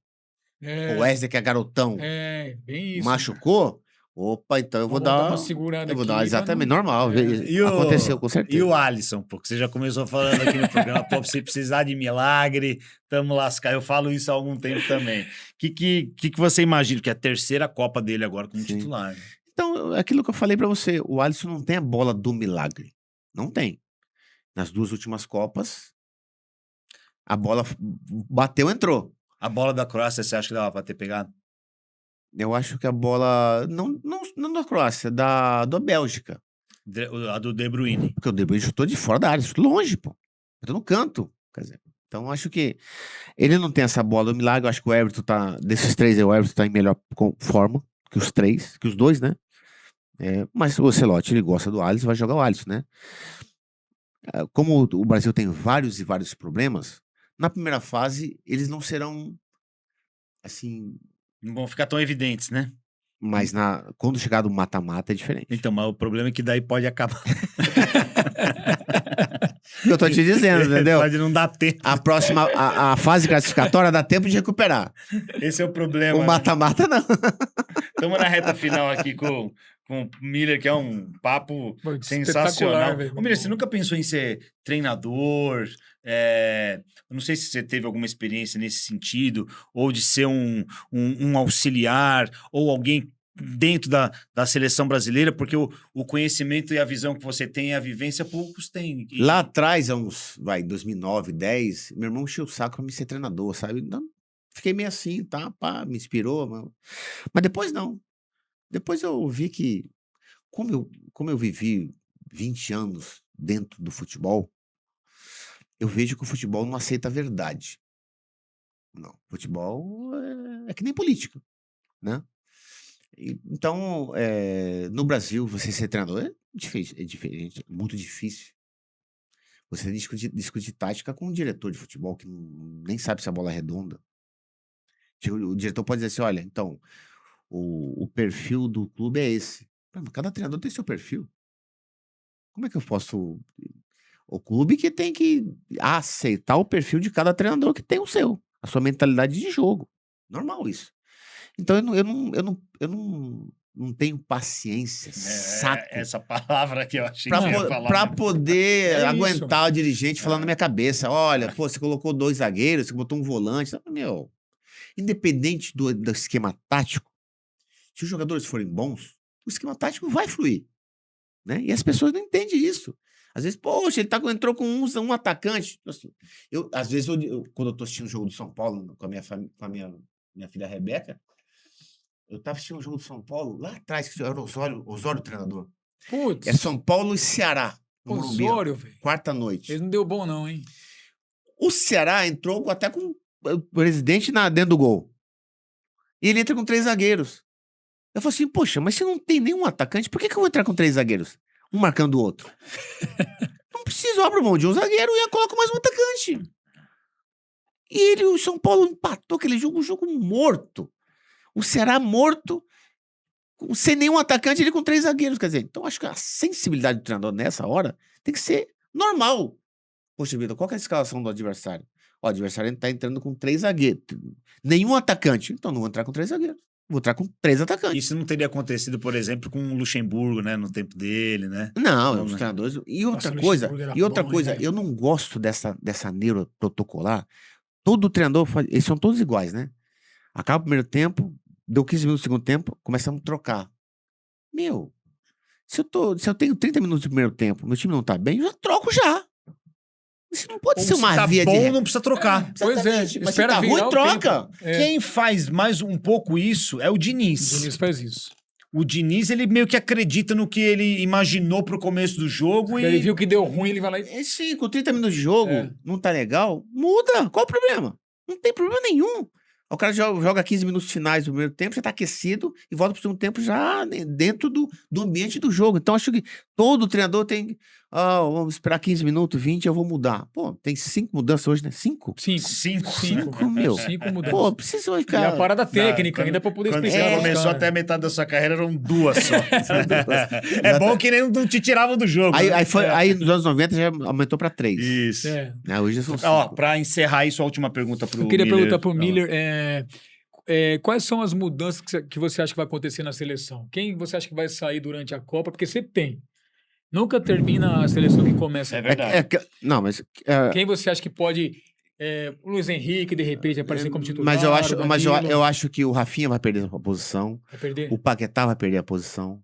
[SPEAKER 3] O Wesley, que é garotão,
[SPEAKER 2] bem isso,
[SPEAKER 3] machucou? Opa, então eu vou dar
[SPEAKER 2] uma segurada.
[SPEAKER 3] Eu vou dar exatamente, normal. Aconteceu, com certeza.
[SPEAKER 1] E o Alisson, porque você já começou falando aqui no programa, pô, se precisar de milagre, tamo lascado. Eu falo isso há algum tempo também. O que você imagina? Que é a terceira Copa dele agora como titular. Né?
[SPEAKER 3] Então, aquilo que eu falei pra você, o Alisson não tem a bola do milagre. Não tem. Nas 2 últimas Copas, a bola bateu, entrou.
[SPEAKER 1] A bola da Croácia, você acha que dava pra ter pegado?
[SPEAKER 3] Eu acho que a bola, não da Croácia, da Bélgica.
[SPEAKER 1] A do De Bruyne.
[SPEAKER 3] Porque o De Bruyne chutou de fora da área, chutou longe, pô. Chutou no canto. Quer dizer, então acho que ele não tem essa bola do milagre. Eu acho que o Everton desses 3 aí, o Everton tá em melhor forma que os 2, né? Mas o Ancelotti, ele gosta do Alisson, vai jogar o Alisson, né? Como o Brasil tem vários e vários problemas, na primeira fase, eles não serão, assim...
[SPEAKER 1] Não vão ficar tão evidentes, né?
[SPEAKER 3] Mas quando chegar do mata-mata é diferente.
[SPEAKER 1] Então, mas o problema é que daí pode acabar.
[SPEAKER 3] Eu tô te dizendo, entendeu?
[SPEAKER 1] Pode não dar tempo.
[SPEAKER 3] A próxima, a fase classificatória dá tempo de recuperar.
[SPEAKER 1] Esse é o problema.
[SPEAKER 3] O mata-mata não.
[SPEAKER 1] Estamos na reta final aqui com o Miller, que é um papo sensacional. Ô, Miller, você nunca pensou em ser treinador? Eu não sei se você teve alguma experiência nesse sentido, ou de ser um auxiliar, ou alguém dentro da seleção brasileira, porque o conhecimento e a visão que você tem e a vivência, poucos têm.
[SPEAKER 3] Lá atrás, 2009, 2010, meu irmão encheu o saco pra me ser treinador, sabe? Não, fiquei meio assim, tá? Pá, me inspirou. Mas depois não. Depois eu vi que, como eu vivi 20 anos dentro do futebol, eu vejo que o futebol não aceita a verdade. Não, futebol é que nem política, né? Então, no Brasil, você ser treinador é diferente, muito difícil. Você discutir tática com um diretor de futebol que nem sabe se a bola é redonda. O diretor pode dizer assim, olha, então, o perfil do clube é esse. Cada treinador tem seu perfil. Como é que eu posso... O clube que tem que aceitar o perfil de cada treinador que tem o seu. A sua mentalidade de jogo. Normal isso. Então, eu não tenho paciência, saco.
[SPEAKER 1] Essa palavra que eu achei que você ia falar.
[SPEAKER 3] Pra poder aguentar o dirigente falando na minha cabeça, olha, pô, você colocou 2 zagueiros, você botou um volante. Meu, independente do esquema tático, se os jogadores forem bons, o esquema tático vai fluir. Né? E as pessoas não entendem isso. Às vezes, poxa, ele entrou com um atacante. Assim, às vezes, quando eu tô assistindo o jogo do São Paulo com a minha filha Rebeca, eu tava assistindo o jogo do São Paulo, lá atrás, que era o Osório treinador.
[SPEAKER 2] Putz.
[SPEAKER 3] É São Paulo e Ceará.
[SPEAKER 2] Osório, velho.
[SPEAKER 3] Quarta noite.
[SPEAKER 2] Ele não deu bom não, hein?
[SPEAKER 3] O Ceará entrou até com o presidente dentro do gol. E ele entra com 3 zagueiros. Eu falei assim, poxa, mas se não tem nenhum atacante, por que eu vou entrar com 3 zagueiros? Um marcando o outro. Não preciso, abro mão de um zagueiro e eu coloco mais um atacante. E o São Paulo empatou aquele jogo, um jogo morto. O Ceará morto, sem nenhum atacante, ele com 3 zagueiros. Quer dizer, então acho que a sensibilidade do treinador nessa hora tem que ser normal. Poxa vida, qual que é a escalação do adversário? O adversário está entrando com 3 zagueiros. Nenhum atacante. Então não vou entrar com 3 zagueiros. Vou entrar com 3 atacantes.
[SPEAKER 1] Isso não teria acontecido, por exemplo, com o Luxemburgo, né? No tempo dele, né?
[SPEAKER 3] Não, os treinadores... E outra coisa, eu não gosto dessa neuro protocolar. Todo treinador, eles são todos iguais, né? Acaba o primeiro tempo, deu 15 minutos do segundo tempo, começamos a trocar. Meu, se eu tenho 30 minutos do primeiro tempo, meu time não tá bem, eu já troco já. Isso não pode ser uma via
[SPEAKER 1] de... não precisa trocar.
[SPEAKER 2] Pois é,
[SPEAKER 3] mas se tá ruim, troca.
[SPEAKER 1] Quem faz mais um pouco isso é o Diniz.
[SPEAKER 2] O Diniz faz isso.
[SPEAKER 1] O Diniz, ele meio que acredita no que ele imaginou pro começo do jogo.
[SPEAKER 2] Ele viu que deu ruim, ele vai lá e...
[SPEAKER 3] Sim, com 30 minutos de jogo, não tá legal, muda. Qual o problema? Não tem problema nenhum. O cara joga 15 minutos finais do primeiro tempo, já tá aquecido e volta pro segundo tempo já dentro do ambiente do jogo. Então, acho que todo treinador tem... vamos esperar 15 minutos, 20, eu vou mudar. Pô, tem 5 mudanças hoje, né? 5?
[SPEAKER 2] 5,
[SPEAKER 3] meu.
[SPEAKER 2] 5 mudanças.
[SPEAKER 3] Pô, precisa ficar...
[SPEAKER 2] E a parada técnica, ainda pra poder explicar.
[SPEAKER 1] Quando começou até a metade da sua carreira, eram 2 só. É bom que nem não te tiravam do jogo.
[SPEAKER 3] Aí nos anos 90 já aumentou pra 3.
[SPEAKER 1] Isso.
[SPEAKER 3] Hoje são 5.
[SPEAKER 1] Pra encerrar isso, a última pergunta pro Miller.
[SPEAKER 2] Eu queria perguntar pro Miller, quais são as mudanças que você acha que vai acontecer na seleção? Quem você acha que vai sair durante a Copa? Porque sempre tem. Nunca termina a seleção que começa.
[SPEAKER 1] É verdade.
[SPEAKER 3] Não, mas...
[SPEAKER 2] Quem você acha que pode... o Luiz Henrique, de repente, aparecer como titular?
[SPEAKER 3] Mas eu acho que o Rafinha vai perder a posição.
[SPEAKER 2] Vai perder?
[SPEAKER 3] O Paquetá vai perder a posição.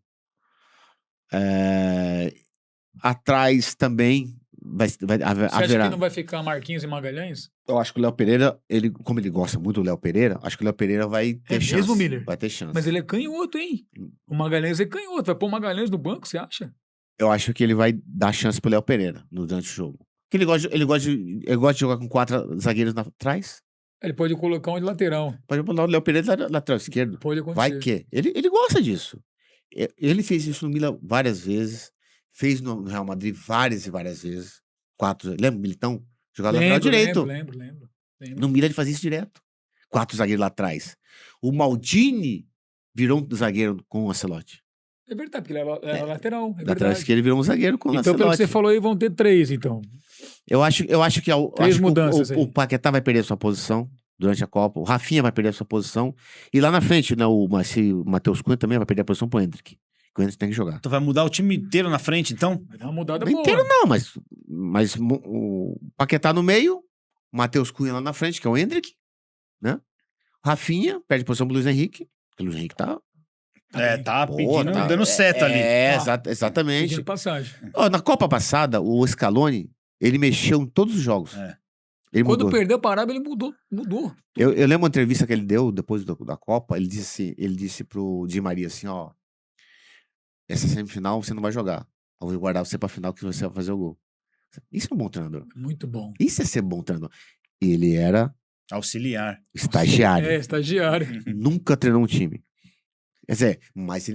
[SPEAKER 3] Atrás também
[SPEAKER 2] Você acha que não vai ficar Marquinhos e Magalhães?
[SPEAKER 3] Eu acho que o Léo Pereira, como ele gosta muito do Léo Pereira, acho que o Léo Pereira vai ter chance.
[SPEAKER 2] Mesmo, Miller?
[SPEAKER 3] Vai ter chance.
[SPEAKER 2] Mas ele é canhoto, hein? O Magalhães é canhoto. Vai pôr o Magalhães no banco, você acha?
[SPEAKER 3] Eu acho que ele vai dar chance pro Léo Pereira durante o jogo. Porque ele gosta de jogar com 4 zagueiros atrás.
[SPEAKER 2] Ele pode colocar um de lateral.
[SPEAKER 3] Pode botar o Léo Pereira lateral esquerdo.
[SPEAKER 2] Pode acontecer.
[SPEAKER 3] Vai que. Ele gosta disso. Ele fez isso no Milan várias vezes. Fez no Real Madrid várias e várias vezes. 4. Lembra o Militão? Jogava lateral direito.
[SPEAKER 2] Lembro.
[SPEAKER 3] No Milan ele fazia isso direto. 4 zagueiros lá atrás. O Maldini virou um zagueiro com o Ancelotti.
[SPEAKER 2] É verdade, porque ele era lateral. É
[SPEAKER 3] Lateral
[SPEAKER 2] verdade.
[SPEAKER 3] esquerdo, ele virou um zagueiro com o
[SPEAKER 2] Então,
[SPEAKER 3] Ancelotti.
[SPEAKER 2] pelo que você falou aí, vão ter 3, então.
[SPEAKER 3] Eu acho que,
[SPEAKER 2] Três mudanças aí.
[SPEAKER 3] o Paquetá vai perder sua posição durante a Copa, o Rafinha vai perder sua posição, e lá na frente, né, o Matheus Cunha também vai perder a posição pro Endrick. Que o Endrick tem que jogar.
[SPEAKER 1] Tu vai mudar o time inteiro na frente, então?
[SPEAKER 2] Vai dar uma mudada
[SPEAKER 3] Não
[SPEAKER 2] boa.
[SPEAKER 3] inteiro não, mas o Paquetá no meio, o Matheus Cunha lá na frente, que é o Endrick, né? O Rafinha perde posição pro Luiz Henrique, porque o Luiz Henrique tá...
[SPEAKER 1] Tá
[SPEAKER 3] Pô,
[SPEAKER 1] pedindo,
[SPEAKER 3] tá-
[SPEAKER 1] dando seta ali.
[SPEAKER 3] Exatamente.
[SPEAKER 2] Pedindo passagem.
[SPEAKER 3] Ó, na Copa passada, o Scaloni, ele mexeu em todos os jogos.
[SPEAKER 1] É.
[SPEAKER 3] Ele
[SPEAKER 2] Quando
[SPEAKER 3] mudou.
[SPEAKER 2] perdeu para a Arábia, ele mudou.
[SPEAKER 3] Eu lembro uma entrevista que ele deu depois da Copa, ele disse pro Di Maria assim, ó, essa semifinal você não vai jogar. Eu vou guardar você pra final que você vai fazer o gol. Isso é um bom treinador.
[SPEAKER 2] Muito bom.
[SPEAKER 3] Isso é ser bom treinador. Ele era
[SPEAKER 1] Auxiliar.
[SPEAKER 3] estagiário.
[SPEAKER 2] Estagiário.
[SPEAKER 3] Nunca treinou um time. Quer dizer, mas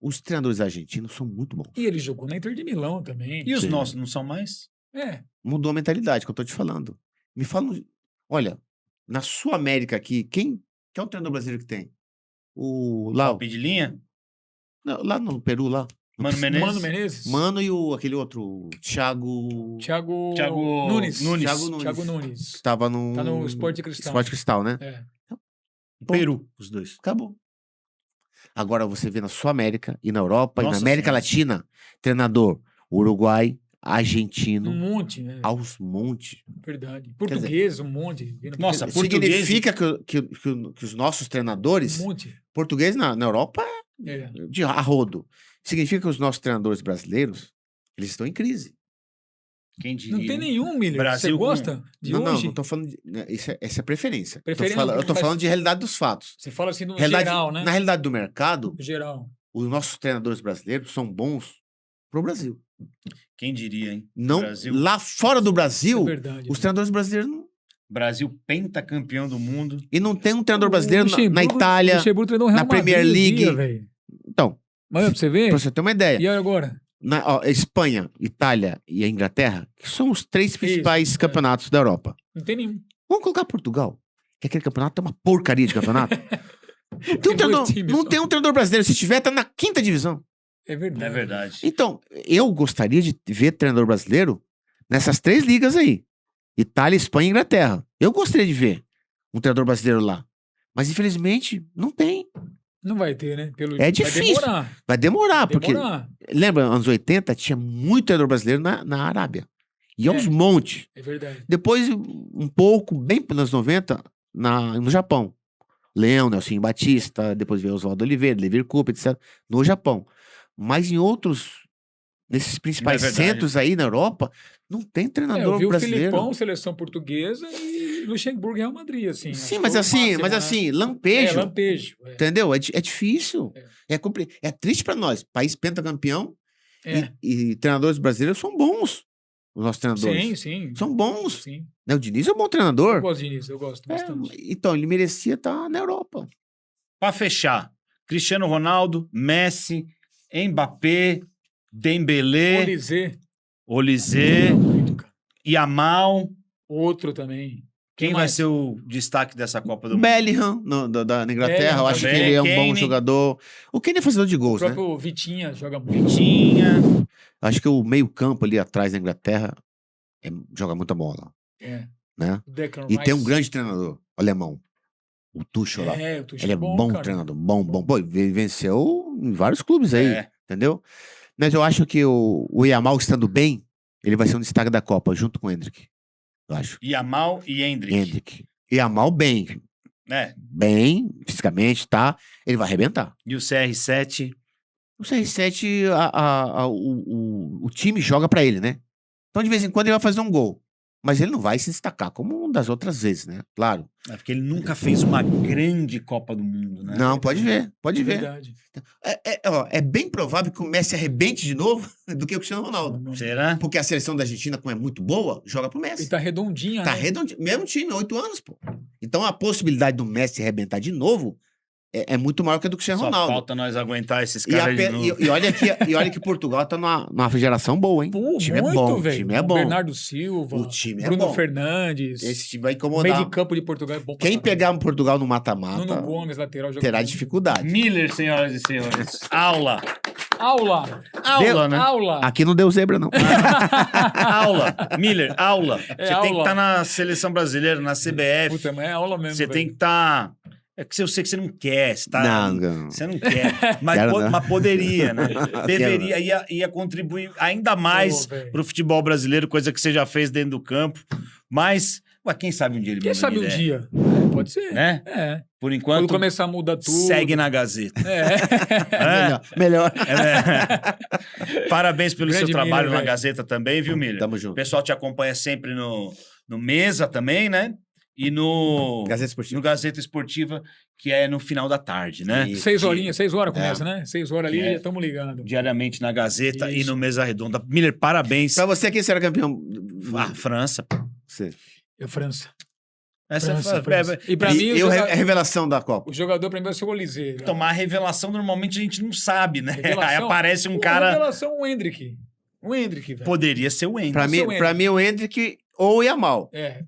[SPEAKER 3] os treinadores argentinos são muito bons.
[SPEAKER 2] E ele jogou na Inter de Milão também.
[SPEAKER 1] E os
[SPEAKER 3] Sim.
[SPEAKER 1] nossos não são mais?
[SPEAKER 3] Mudou a mentalidade que eu tô te falando. Me fala, olha, na Sul América aqui, quem é o treinador brasileiro que tem? Lá,
[SPEAKER 1] Top de linha?
[SPEAKER 3] lá no Peru, lá.
[SPEAKER 1] Mano Menezes?
[SPEAKER 2] Mano Menezes.
[SPEAKER 3] Mano e aquele outro, Thiago
[SPEAKER 2] Thiago
[SPEAKER 1] Nunes.
[SPEAKER 2] Thiago Nunes.
[SPEAKER 3] que tava no...
[SPEAKER 2] Tá no Sport Cristal.
[SPEAKER 3] Sport Cristal, né?
[SPEAKER 2] É.
[SPEAKER 1] Peru, os dois.
[SPEAKER 3] Acabou. Agora você vê na Sul América e na Europa e
[SPEAKER 1] Nossa
[SPEAKER 3] na América
[SPEAKER 1] Senhora.
[SPEAKER 3] Latina, treinador Uruguai, argentino,
[SPEAKER 2] Um monte, né?
[SPEAKER 3] aos montes.
[SPEAKER 2] Verdade. Português, um monte.
[SPEAKER 1] Nossa,
[SPEAKER 2] Português,
[SPEAKER 3] Significa que os nossos treinadores,
[SPEAKER 2] um monte.
[SPEAKER 3] português na Europa
[SPEAKER 2] É.
[SPEAKER 3] de arrodo. Significa que os nossos treinadores brasileiros, eles estão em crise.
[SPEAKER 1] Quem diria?
[SPEAKER 2] Não tem nenhum, Miller.
[SPEAKER 1] Brasil
[SPEAKER 2] Você
[SPEAKER 1] com-
[SPEAKER 2] gosta de
[SPEAKER 3] não,
[SPEAKER 2] hoje?
[SPEAKER 3] não tô falando. Essa é preferência.
[SPEAKER 2] Preferência,
[SPEAKER 3] eu tô
[SPEAKER 2] mas-
[SPEAKER 3] falando de realidade dos fatos.
[SPEAKER 2] Você fala assim no
[SPEAKER 3] Realidade,
[SPEAKER 2] geral, né?
[SPEAKER 3] Na realidade do mercado,
[SPEAKER 2] Geral.
[SPEAKER 3] os nossos treinadores brasileiros são bons pro Brasil.
[SPEAKER 1] Quem diria, hein?
[SPEAKER 3] Não,
[SPEAKER 1] Brasil.
[SPEAKER 3] lá fora do Brasil,
[SPEAKER 2] É verdade.
[SPEAKER 3] os treinadores brasileiros não.
[SPEAKER 1] Brasil pentacampeão do mundo.
[SPEAKER 3] E não tem um treinador brasileiro
[SPEAKER 2] O
[SPEAKER 3] na
[SPEAKER 2] Luxemburgo-
[SPEAKER 3] Itália.
[SPEAKER 2] O Luxemburgo treinou o Real
[SPEAKER 3] na Premier
[SPEAKER 2] Madrid um
[SPEAKER 3] League.
[SPEAKER 2] dia, velho.
[SPEAKER 3] Então,
[SPEAKER 2] Mas pra você ver.
[SPEAKER 3] pra você ter uma ideia,
[SPEAKER 2] E agora?
[SPEAKER 3] Espanha, Itália e a Inglaterra, que são os 3 principais
[SPEAKER 2] Isso,
[SPEAKER 3] campeonatos da Europa.
[SPEAKER 2] Não tem nenhum.
[SPEAKER 3] Vamos colocar Portugal, que aquele campeonato é uma porcaria de campeonato.
[SPEAKER 2] Tem
[SPEAKER 3] Não
[SPEAKER 2] dois times
[SPEAKER 3] não
[SPEAKER 2] só.
[SPEAKER 3] tem um treinador brasileiro. Se tiver, tá na 5ª divisão.
[SPEAKER 2] É verdade.
[SPEAKER 1] É verdade.
[SPEAKER 3] Então, eu gostaria de ver treinador brasileiro nessas 3 ligas aí. Itália, Espanha e Inglaterra. Eu gostaria de ver um treinador brasileiro lá. Mas, infelizmente, não tem.
[SPEAKER 2] Não vai ter, né?
[SPEAKER 3] É difícil. Vai demorar, porque... Lembra, anos 80, tinha muito treinador brasileiro na Arábia. E aos montes.
[SPEAKER 2] É verdade.
[SPEAKER 3] Depois, um pouco, bem nos anos 90, no Japão. Leão, Nelson Batista, depois veio Oswaldo Oliveira, Levir Coupe, etc. No Japão. Mas em outros, nesses principais
[SPEAKER 1] Não é verdade.
[SPEAKER 3] centros aí na Europa, não tem
[SPEAKER 2] Eu
[SPEAKER 3] treinador
[SPEAKER 2] vi o
[SPEAKER 3] brasileiro.
[SPEAKER 2] Filipão, seleção portuguesa, e Luxemburgo e Real Madrid, assim.
[SPEAKER 3] Sim,
[SPEAKER 2] Acho
[SPEAKER 3] mas
[SPEAKER 2] que foi o
[SPEAKER 3] assim,
[SPEAKER 2] máximo, né?
[SPEAKER 3] lampejo.
[SPEAKER 2] Lampejo. É.
[SPEAKER 3] Entendeu? É difícil. É triste pra nós. País pentacampeão
[SPEAKER 2] É.
[SPEAKER 3] e treinadores brasileiros são bons. Os nossos treinadores.
[SPEAKER 2] Sim, sim.
[SPEAKER 3] São bons.
[SPEAKER 2] Sim.
[SPEAKER 3] Né? O Diniz é um bom
[SPEAKER 2] Eu
[SPEAKER 3] treinador.
[SPEAKER 2] gosto de Diniz, eu gosto
[SPEAKER 3] É,
[SPEAKER 2] bastante.
[SPEAKER 3] então, ele merecia estar na Europa.
[SPEAKER 1] Pra fechar, Cristiano Ronaldo, Messi, Mbappé, Dembélé, Olizé,
[SPEAKER 2] Muito, cara.
[SPEAKER 1] Yamal.
[SPEAKER 2] Outro também.
[SPEAKER 1] Quem vai ser o destaque dessa Copa do Mundo?
[SPEAKER 3] Bellingham, da Inglaterra,
[SPEAKER 2] Bellingham
[SPEAKER 3] eu acho que
[SPEAKER 1] também,
[SPEAKER 3] ele é um bom
[SPEAKER 1] Kane.
[SPEAKER 3] jogador. O Kane é fazedor de
[SPEAKER 2] O
[SPEAKER 3] gols, né?
[SPEAKER 2] próprio Vitinha joga muito.
[SPEAKER 1] Tinha.
[SPEAKER 3] Acho que o meio-campo ali atrás da Inglaterra joga muita bola,
[SPEAKER 2] É.
[SPEAKER 3] né?
[SPEAKER 2] O Declan
[SPEAKER 3] E tem um
[SPEAKER 2] Rice.
[SPEAKER 3] grande treinador alemão, o Tuchel lá.
[SPEAKER 2] É, o Tuchel
[SPEAKER 3] Ele é bom
[SPEAKER 2] cara.
[SPEAKER 3] treinador, bom. Pô, ele venceu em vários clubes aí,
[SPEAKER 1] É.
[SPEAKER 3] entendeu? Mas eu acho que o Yamal estando bem, ele vai ser um destaque da Copa, junto com o Endrick. Eu acho.
[SPEAKER 1] Yamal e Endrick.
[SPEAKER 3] Endrick. Yamal bem,
[SPEAKER 1] É.
[SPEAKER 3] bem, fisicamente, tá? Ele vai arrebentar.
[SPEAKER 1] E o CR7.
[SPEAKER 3] O CR7, o time joga pra ele, né? Então, de vez em quando, ele vai fazer um gol. Mas ele não vai se destacar como das outras vezes, né? Claro.
[SPEAKER 1] É porque ele nunca fez uma grande Copa do Mundo, né?
[SPEAKER 3] Não, pode ver, pode
[SPEAKER 2] É
[SPEAKER 3] ver.
[SPEAKER 2] verdade.
[SPEAKER 3] É bem provável que o Messi arrebente de novo do que o Cristiano Ronaldo.
[SPEAKER 1] Será?
[SPEAKER 3] Porque a seleção da Argentina, como é muito boa, joga pro Messi.
[SPEAKER 2] E tá redondinha,
[SPEAKER 3] Tá
[SPEAKER 2] né?
[SPEAKER 3] redondinho. Mesmo time, 8 anos, pô. Então, a possibilidade do Messi arrebentar de novo é muito maior que a do Cristiano
[SPEAKER 1] Só
[SPEAKER 3] Ronaldo.
[SPEAKER 1] falta nós aguentar esses
[SPEAKER 3] E,
[SPEAKER 1] caras de novo.
[SPEAKER 3] e olha que Portugal tá numa geração boa, hein?
[SPEAKER 2] Pô,
[SPEAKER 3] O time
[SPEAKER 2] muito,
[SPEAKER 3] é bom, o
[SPEAKER 2] velho.
[SPEAKER 3] time é bom.
[SPEAKER 2] Bernardo Silva,
[SPEAKER 3] O time é
[SPEAKER 2] Bruno
[SPEAKER 3] bom.
[SPEAKER 2] Fernandes.
[SPEAKER 3] Esse time vai
[SPEAKER 2] O
[SPEAKER 3] incomodar.
[SPEAKER 2] meio de campo de Portugal é bom. pra
[SPEAKER 3] Quem
[SPEAKER 2] caramba.
[SPEAKER 3] pegar Portugal no
[SPEAKER 2] Nuno
[SPEAKER 3] mata-mata
[SPEAKER 2] Gomes, lateral, joga
[SPEAKER 3] terá
[SPEAKER 2] bem.
[SPEAKER 3] dificuldade.
[SPEAKER 1] Miller, senhoras e senhores. Aula.
[SPEAKER 2] Aula!
[SPEAKER 1] Aula, né?
[SPEAKER 2] Aula!
[SPEAKER 3] Aqui não deu zebra, não.
[SPEAKER 1] Aula. Miller, aula.
[SPEAKER 2] É
[SPEAKER 1] Você tem que
[SPEAKER 2] aula.
[SPEAKER 1] estar na seleção brasileira, na CBF.
[SPEAKER 2] Puta, mas é aula mesmo.
[SPEAKER 1] Você tem que estar... É que eu sei que você não quer, você tá...
[SPEAKER 3] Não.
[SPEAKER 1] Você não quer, mas,
[SPEAKER 3] Quero não.
[SPEAKER 1] mas poderia, né? Deveria, ia contribuir ainda mais
[SPEAKER 2] velho.
[SPEAKER 1] pro futebol brasileiro, coisa que você já fez dentro do campo. Mas, ué, quem sabe um dia ele
[SPEAKER 2] Quem
[SPEAKER 1] muda
[SPEAKER 2] sabe
[SPEAKER 1] de
[SPEAKER 2] um
[SPEAKER 1] ideia,
[SPEAKER 2] dia? Pode ser.
[SPEAKER 1] né?
[SPEAKER 2] É.
[SPEAKER 1] Por
[SPEAKER 2] Quando
[SPEAKER 1] enquanto,
[SPEAKER 2] começar a mudar tudo.
[SPEAKER 1] segue na Gazeta.
[SPEAKER 2] É.
[SPEAKER 1] É?
[SPEAKER 3] Melhor.
[SPEAKER 1] Parabéns pelo seu
[SPEAKER 2] Grande
[SPEAKER 1] trabalho
[SPEAKER 2] Miller,
[SPEAKER 1] na
[SPEAKER 2] velho.
[SPEAKER 1] Gazeta também, viu, Miller?
[SPEAKER 3] Tamo
[SPEAKER 1] O
[SPEAKER 3] junto.
[SPEAKER 1] pessoal te acompanha sempre no Mesa também, né? E no
[SPEAKER 3] Gazeta Esportiva.
[SPEAKER 1] Gazeta Esportiva, que é no final da tarde, né?
[SPEAKER 3] Isso.
[SPEAKER 2] 6 horinhas, 6 horas começa, né? 6 horas ali,
[SPEAKER 1] É.
[SPEAKER 2] já estamos ligando.
[SPEAKER 1] Diariamente na Gazeta e
[SPEAKER 2] Isso.
[SPEAKER 1] no Mesa Redonda. Miller, parabéns.
[SPEAKER 3] Pra você, quem será campeão?
[SPEAKER 1] Ah, França.
[SPEAKER 3] Você.
[SPEAKER 2] É França.
[SPEAKER 1] Essa
[SPEAKER 2] França,
[SPEAKER 1] foi
[SPEAKER 2] França. E pra mim,
[SPEAKER 3] E
[SPEAKER 2] o,
[SPEAKER 3] a revelação da Copa?
[SPEAKER 2] o jogador pra mim vai ser o Olise.
[SPEAKER 1] tomar revelação, normalmente a gente não sabe, né?
[SPEAKER 2] Revelação?
[SPEAKER 1] Aí aparece um
[SPEAKER 2] Pô,
[SPEAKER 1] cara.
[SPEAKER 2] revelação, o Hendrick. O Hendrick, velho.
[SPEAKER 1] Poderia ser o Ender.
[SPEAKER 3] Pra mim,
[SPEAKER 2] Seu
[SPEAKER 3] pra mim, o Hendrick ou o Yamal.
[SPEAKER 2] É,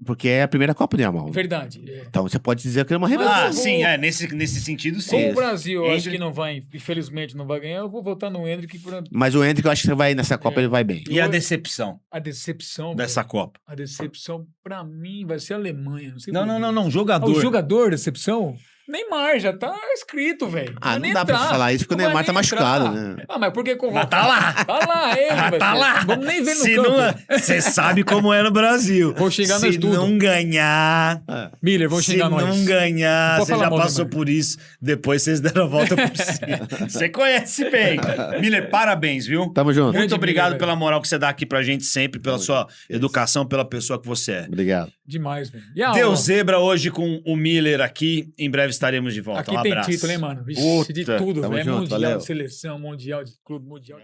[SPEAKER 3] Porque é a primeira Copa do Yamal.
[SPEAKER 2] verdade. É.
[SPEAKER 3] Então você pode dizer que é uma
[SPEAKER 1] Ah,
[SPEAKER 3] revelação.
[SPEAKER 1] sim, nesse sentido, sim.
[SPEAKER 2] Como o Brasil, eu acho
[SPEAKER 1] Hendrick-
[SPEAKER 2] que não vai, infelizmente não vai ganhar, eu vou votar no Hendrick por
[SPEAKER 3] Mas o Hendrick, eu acho que vai nessa Copa, ele vai bem.
[SPEAKER 1] E a decepção
[SPEAKER 2] a decepção.
[SPEAKER 1] dessa
[SPEAKER 2] velho.
[SPEAKER 1] Copa?
[SPEAKER 2] A decepção, pra mim, vai ser a Alemanha. Não, sei
[SPEAKER 1] Não,
[SPEAKER 2] por
[SPEAKER 1] não,
[SPEAKER 2] quê.
[SPEAKER 1] não, não.
[SPEAKER 2] Ah,
[SPEAKER 1] Jogador.
[SPEAKER 2] o jogador, decepção? Neymar, já tá escrito, velho.
[SPEAKER 3] Ah,
[SPEAKER 2] Vai
[SPEAKER 3] não
[SPEAKER 2] nem
[SPEAKER 3] dá pra
[SPEAKER 2] entrar.
[SPEAKER 3] falar isso, porque o
[SPEAKER 2] Não vai
[SPEAKER 3] Neymar tá
[SPEAKER 2] nem
[SPEAKER 3] machucado,
[SPEAKER 2] entrar.
[SPEAKER 3] né?
[SPEAKER 2] Ah, mas por que que eu vou
[SPEAKER 1] Mas tá
[SPEAKER 2] votar?
[SPEAKER 1] lá.
[SPEAKER 2] Tá lá, ele,
[SPEAKER 1] Mas
[SPEAKER 2] vai
[SPEAKER 1] tá
[SPEAKER 2] ser.
[SPEAKER 1] lá.
[SPEAKER 2] Vamos nem ver no
[SPEAKER 1] Se
[SPEAKER 2] campo.
[SPEAKER 1] não, você sabe como é no Brasil.
[SPEAKER 2] Vou xingar
[SPEAKER 1] Se
[SPEAKER 2] nós tudo.
[SPEAKER 1] não ganhar,
[SPEAKER 2] Miller, vão
[SPEAKER 1] se
[SPEAKER 2] xingar
[SPEAKER 1] não
[SPEAKER 2] nós.
[SPEAKER 1] ganhar,
[SPEAKER 2] Não pode
[SPEAKER 1] você
[SPEAKER 2] falar
[SPEAKER 1] já
[SPEAKER 2] mal do
[SPEAKER 1] passou
[SPEAKER 2] Neymar.
[SPEAKER 1] por isso. Depois vocês deram a volta por cima. Você conhece bem. Miller, parabéns, viu?
[SPEAKER 3] Tamo junto.
[SPEAKER 1] Muito
[SPEAKER 2] Grande
[SPEAKER 1] obrigado
[SPEAKER 2] Miller,
[SPEAKER 1] pela moral que você dá aqui pra gente sempre, pela sua educação, pela pessoa que você é.
[SPEAKER 3] Obrigado.
[SPEAKER 2] Demais, velho. E a
[SPEAKER 1] Deu
[SPEAKER 2] aula?
[SPEAKER 1] zebra hoje com o Miller aqui. Em breve estaremos de volta.
[SPEAKER 2] Aqui
[SPEAKER 1] um
[SPEAKER 2] tem
[SPEAKER 1] abraço.
[SPEAKER 2] título, hein, mano? Vixe, de
[SPEAKER 1] Puta.
[SPEAKER 2] tudo,
[SPEAKER 3] Tamo
[SPEAKER 2] velho.
[SPEAKER 3] junto,
[SPEAKER 2] Mundial
[SPEAKER 3] valeu.
[SPEAKER 2] de seleção, mundial de clube, mundial de...